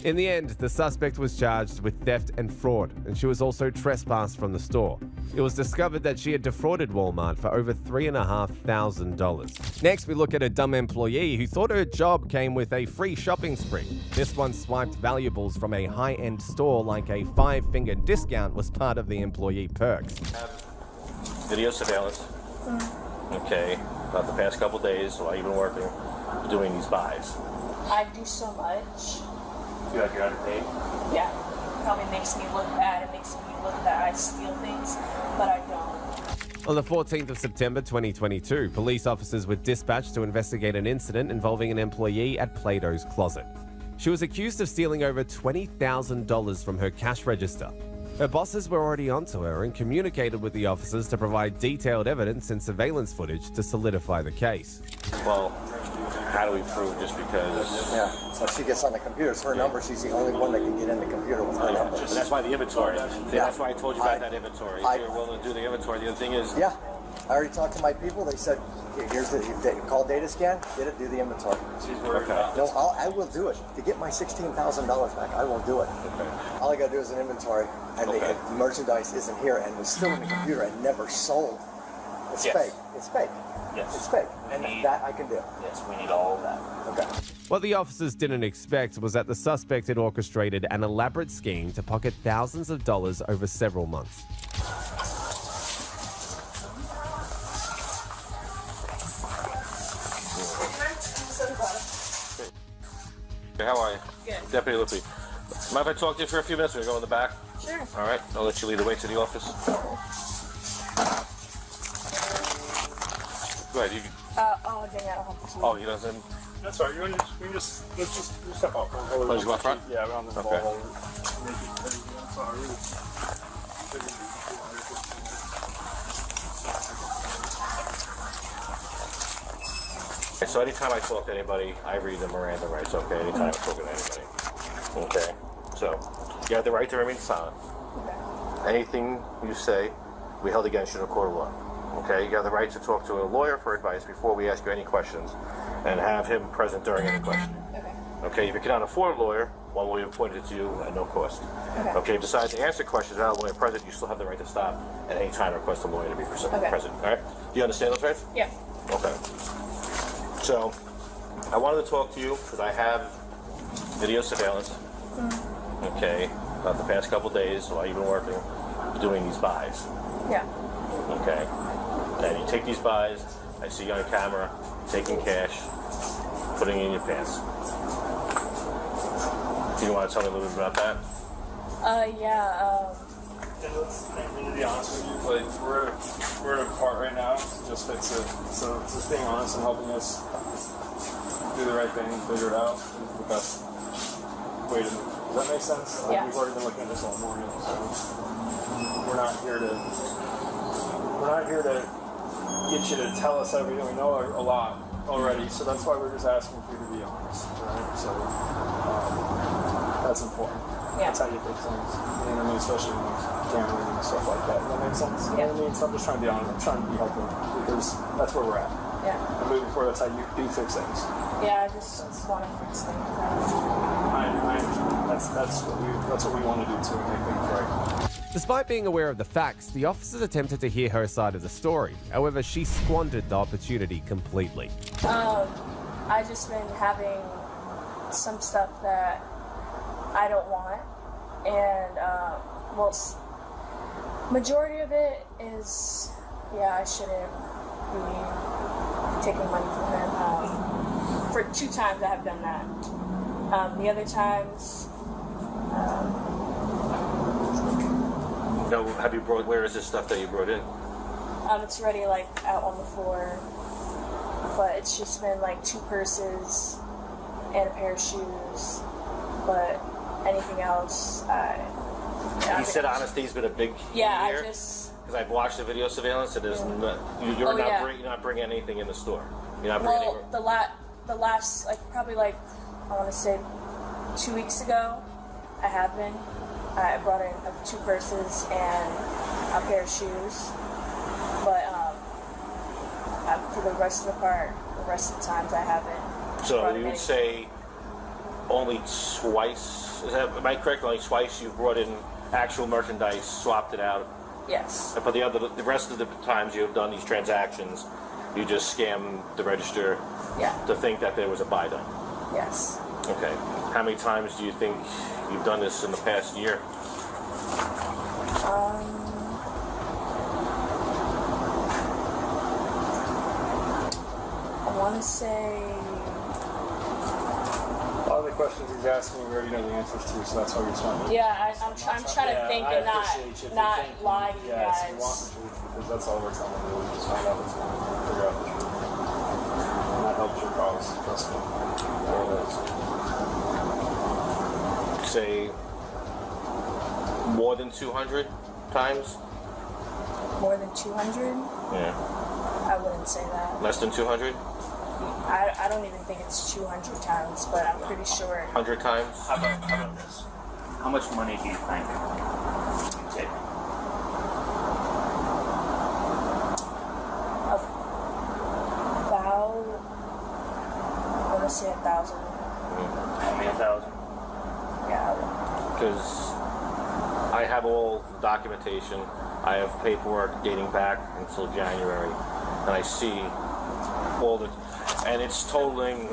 In the end, the suspect was charged with theft and fraud, and she was also trespassed from the store. It was discovered that she had defrauded Walmart for over $3,500. Next, we look at a dumb employee who thought her job came with a free shopping spree. This one swiped valuables from a high-end store like a 5-finger discount was part of the employee perks. Video surveillance. Okay, about the past couple days while you've been working, doing these buys. I do so much. You feel like you're underpaid? Yeah. Probably makes me look bad. It makes me look that I steal things, but I don't. On the 14th of September 2022, police officers were dispatched to investigate an incident involving an employee at Plato's Closet. She was accused of stealing over $20,000 from her cash register. Her bosses were already onto her and communicated with the officers to provide detailed evidence and surveillance footage to solidify the case. Well, how do we prove just because? Yeah, so she gets on the computer. It's her number. She's the only one that can get in the computer with her number. And that's why the inventory. That's why I told you about that inventory. If you're willing to do the inventory, the other thing is... Yeah, I already talked to my people. They said, here's the call data scan, get it, do the inventory. She's worried about No, I will do it. To get my $16,000 back, I will do it. Okay. All I got to do is an inventory, and the merchandise isn't here and was still in the computer and never sold. It's fake. It's fake. Yes. It's fake. And that I can do. Yes, we need all of that. Okay. What the officers didn't expect was that the suspect had orchestrated an elaborate scheme to pocket thousands of dollars over several months. Okay, how are you? Good. Deputy Lippy. Mind if I talk to you for a few minutes? We're going to go in the back? Sure. All right, I'll let you lead the way to the office. Go ahead. Oh, dang, I don't have the key. Oh, he doesn't? That's all right. Let's just step up. Oh, just go up front? Yeah, around the okay. ball. So anytime I talk to anybody, I read the Miranda rights, okay? Anytime I'm talking to anybody. Okay? So, you have the right to remain silent. Anything you say, we held against you in a court of law. Okay? You have the right to talk to a lawyer for advice before we ask you any questions and have him present during any questioning. Okay? If you cannot afford a lawyer, one will be appointed to you at no cost. Okay? If you decide to answer questions without a lawyer present, you still have the right to stop at any time and request a lawyer to be present. All right? Do you understand those rights? Yeah. Okay. So, I wanted to talk to you because I have video surveillance. Okay, about the past couple days while you've been working, doing these buys. Yeah. Okay, and you take these buys. I see you on camera taking cash, putting it in your pants. Do you want to tell me a little bit about that? Yeah. To be honest with you, like we're at a part right now. Just it's being honest and helping us do the right thing, figure it out. Is the best way to. Does that make sense? Yeah. We've already been looking at this all morning, so we're not here to get you to tell us everything. We know a lot already, so that's why we're just asking for you to be honest, right? So that's important. Yeah. That's how you fix things. You know what I mean? Especially with gambling and stuff like that. Does that make sense? You know what I mean? So I'm just trying to be honest. I'm trying to be helpful because that's where we're at. Yeah. And moving forward, that's how you do fix things. Yeah, I just want to fix things. That's what we want to do too, and make things right. Despite being aware of the facts, the officers attempted to hear her side of the story. However, she squandered the opportunity completely. I just been having some stuff that I don't want, and majority of it is, I shouldn't be taking money from him. For 2 times I have done that. The other times, Now, where is this stuff that you brought in? It's already like out on the floor, but it's just been like 2 purses and a pair of shoes. But anything else, You said honesty's been a big key yeah, here? I just. Because I've watched the video surveillance, and you're not bringing anything in the store. You're not bringing Well, the last like probably like I want to say 2 weeks ago, I have been. I brought in 2 purses and a pair of shoes, but for the rest of the times I haven't. So you would say only twice? Am I correct? Only twice you brought in actual merchandise, swapped it out. Yes. But the rest of the times you've done these transactions, you just scam the register to think that there was a buy done. Yes. Okay. How many times do you think you've done this in the past year? I want to say. A lot of the questions he's asking, we already know the answers to, so that's why you're trying to. Yeah, I'm trying to think and not lie to you guys. Yes, you want the truth, because that's all we're trying to do. We just find out what's going on, figure out the truth. And that helps your cause, trust me. All it is. Say more than 200 times? More than 200? Yeah. I wouldn't say that. Less than 200? I don't even think it's 200 times, but I'm pretty sure. 100 times? How about this? How much money do you think you take? About, I want to say 1,000. Maybe 1,000? Yeah. Because I have all the documentation. I have paperwork dating back until January, and I see all the, and it's totaling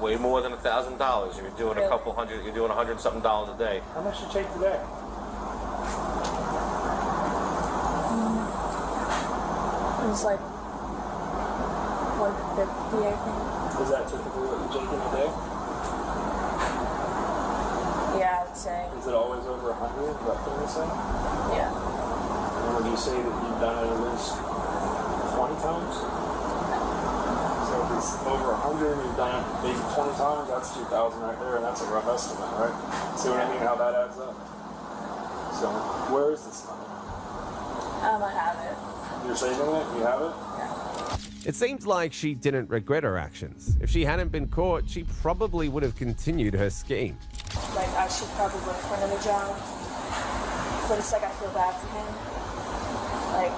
way more than $1,000. You're doing a couple hundred. You're doing $100 something a day. How much did you take today? It was like 150, I think. Is that typically what you're taking a day? Yeah, I would say. Is it always over 100? Is that fair to say? Yeah. And would you say that you've done it at least 20 times? So if it's over 100 and you've done it maybe 20 times, that's 2,000 right there, and that's a rough estimate, right? See what I mean? How that adds up. So where is this money? I have it. You're saving it? You have it? It seems like she didn't regret her actions. If she hadn't been caught, she probably would have continued her scheme. Like, I should probably look for another job. But it's like I feel bad for him. Like,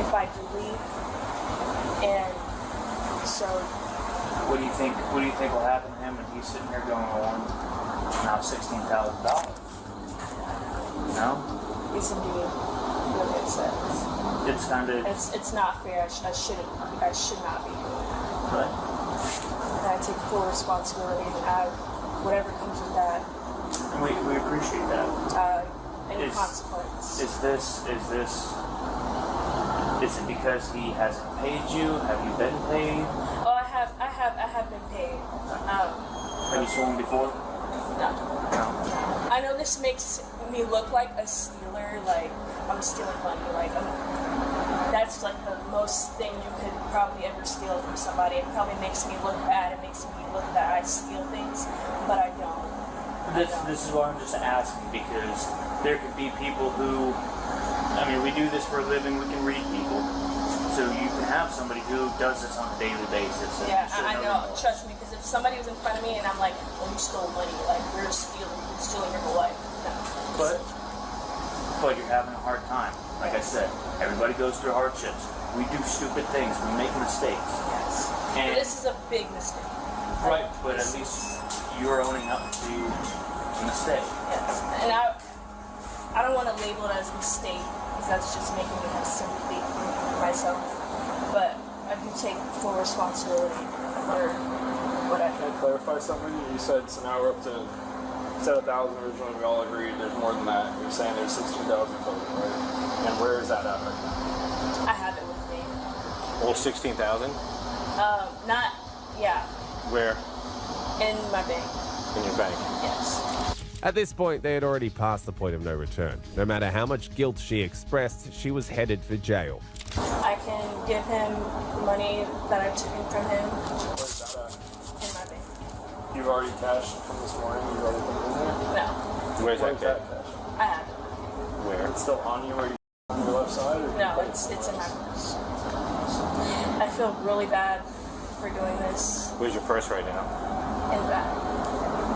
if I do leave. And so. What do you think will happen to him when he's sitting here going on now $16,000? You know? He's gonna be really upset. It's kind of. It's not fair. I should not be doing that. Right. And I take full responsibility and whatever comes with that. And we appreciate that. Any consequence. Is it because he hasn't paid you? Have you been paid? Oh, I have been paid. Have you sworn before? No. I know this makes me look like a stealer, like I'm stealing money, like that's like the most thing you could probably ever steal from somebody. It probably makes me look bad. It makes me look that I steal things, but I don't. This is why I'm just asking, because there could be people who, I mean, we do this for a living. We can read people, so you can have somebody who does this on a daily basis. Yeah, I know. Trust me, because if somebody was in front of me and I'm like, "Oh, you stole money," like you're stealing your whole life. No. But you're having a hard time. Like I said, everybody goes through hardships. We do stupid things. We make mistakes. Yes. And this is a big mistake. Right, but at least you're owning up to the mistake. Yes. And I don't want to label it as a mistake, because that's just making me have sympathy for myself. But I do take full responsibility for what I do. Can I clarify something? You said, so now we're up to, instead of 1,000 originally, we all agreed there's more than that. You're saying there's 16,000 total, right? And where is that at right now? I have it with me. All 16,000? Yeah. Where? In my bank. In your bank? Yes. At this point, they had already passed the point of no return. No matter how much guilt she expressed, she was headed for jail. I can give him money that I took from him in my bank. You've already cashed from this morning? You've already put it in there? No. Where's that cash? I have it. Where? It's still on you or on your left side? Or No, it's in my purse. I feel really bad for doing this. Where's your purse right now? In the back.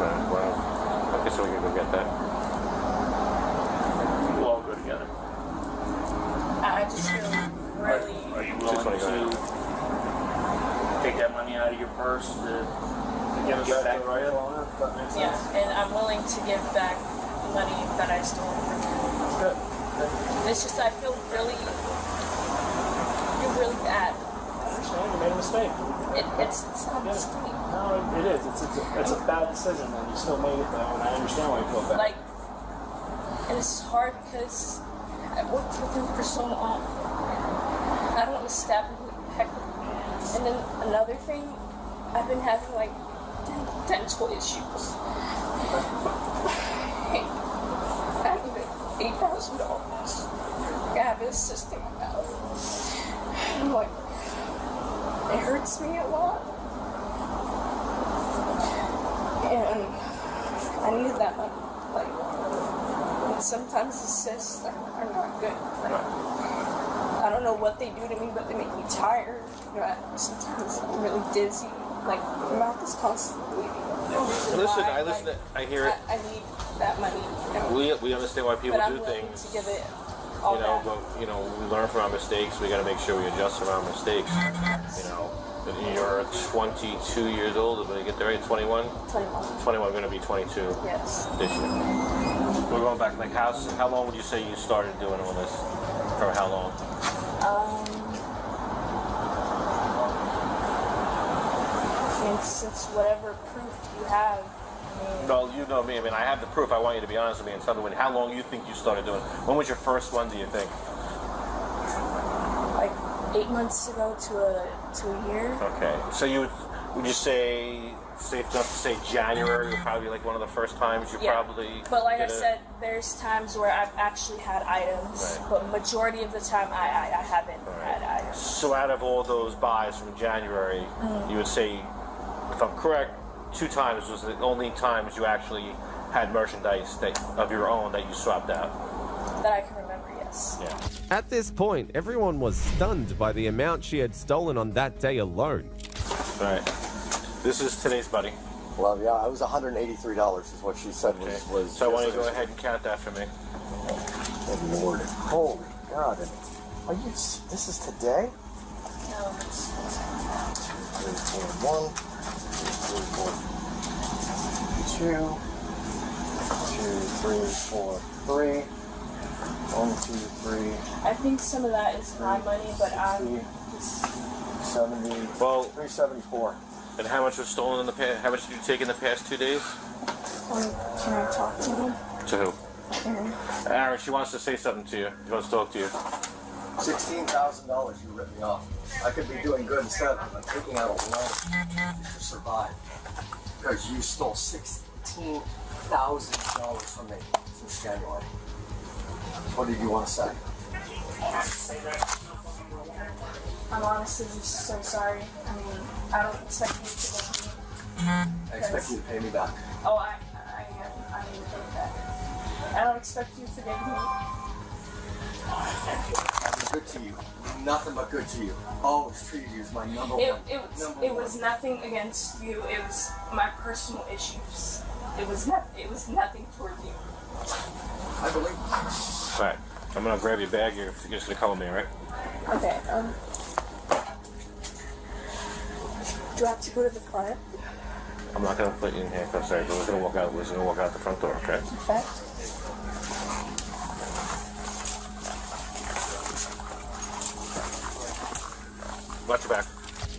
Okay, well, okay, so we can go get that. We'll all go together. I just feel really... Are you willing to take that money out of your purse to give us back? Yeah, and I'm willing to give back money that I stole from him. Good. It's just I feel really bad. I understand. You made a mistake. It's not a mistake. No, it is. It's a bad decision, and you still made it though, and I understand why you feel bad. Like, and it's hard because I worked with him for so long. I don't want to stab him with the heck. And then another thing, I've been having like dental issues. I need $8,000. I have a cyst in my mouth. I'm like, it hurts me a lot. And I needed that money. Like, and sometimes the cysts are not good. Like, I don't know what they do to me, but they make me tired. Sometimes I'm really dizzy. Like, my mouth is constantly bleeding. Listen, I hear it. I need that money. We understand why people do things. To give it all back. But we learn from our mistakes. We got to make sure we adjust from our mistakes. But you're 22 years old. Did I get that right? 21. 21. Going to be 22. Yes. This year. We're going back. Like how long would you say you started doing all this? For how long? Since whatever proof you have. Well, you know me. I mean, I have the proof. I want you to be honest with me and tell me how long you think you started doing it. When was your first one, do you think? Like 8 months ago to a year. Okay. So would you say, safe enough to say January would probably be like one of the first times you probably But like I did it? said, there's times where I've actually had items, but majority of the time I haven't had items. So out of all those buys from January, you would say, if I'm correct, 2 times was the only times you actually had merchandise of your own that you swapped out. That I can remember, yes. Yeah. At this point, everyone was stunned by the amount she had stolen on that day alone. All right. This is today's buddy. Well, yeah, it was $183 is what she said was. So I want you to go ahead and count that for me. Good Lord. Holy God. Are you, this is today? No. 3, 4, 1, 2, 3, 4, 3. 1, 2, 3. I think some of that is my money, but I'm 70. Well, 374. And how much was stolen in the past? How much did you take in the past 2 days? Can I talk to him? To who? Aaron, she wants to say something to you. She wants to talk to you. $16,000 you ripped me off. I could be doing good instead. I'm taking out a loan to survive. Because you stole $16,000 from me since January. What did you want to say? I'm honestly just so sorry. I mean, I don't expect you to forgive me. I expect you to pay me back. Oh, I need to pay you back. I don't expect you to forgive me. I've been good to you. Nothing but good to you. Always treated you as my number one. It was nothing against you. It was my personal issues. It was nothing toward you. I believe. All right. I'm gonna grab your bag. You're just gonna come with me, all right? Okay. Do I have to go to the front? I'm not gonna put you in handcuffs, sorry, but we're gonna walk out. We're just gonna walk out the front door, okay? Okay. Watch your back.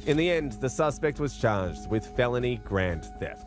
In the end, the suspect was charged with felony grand theft.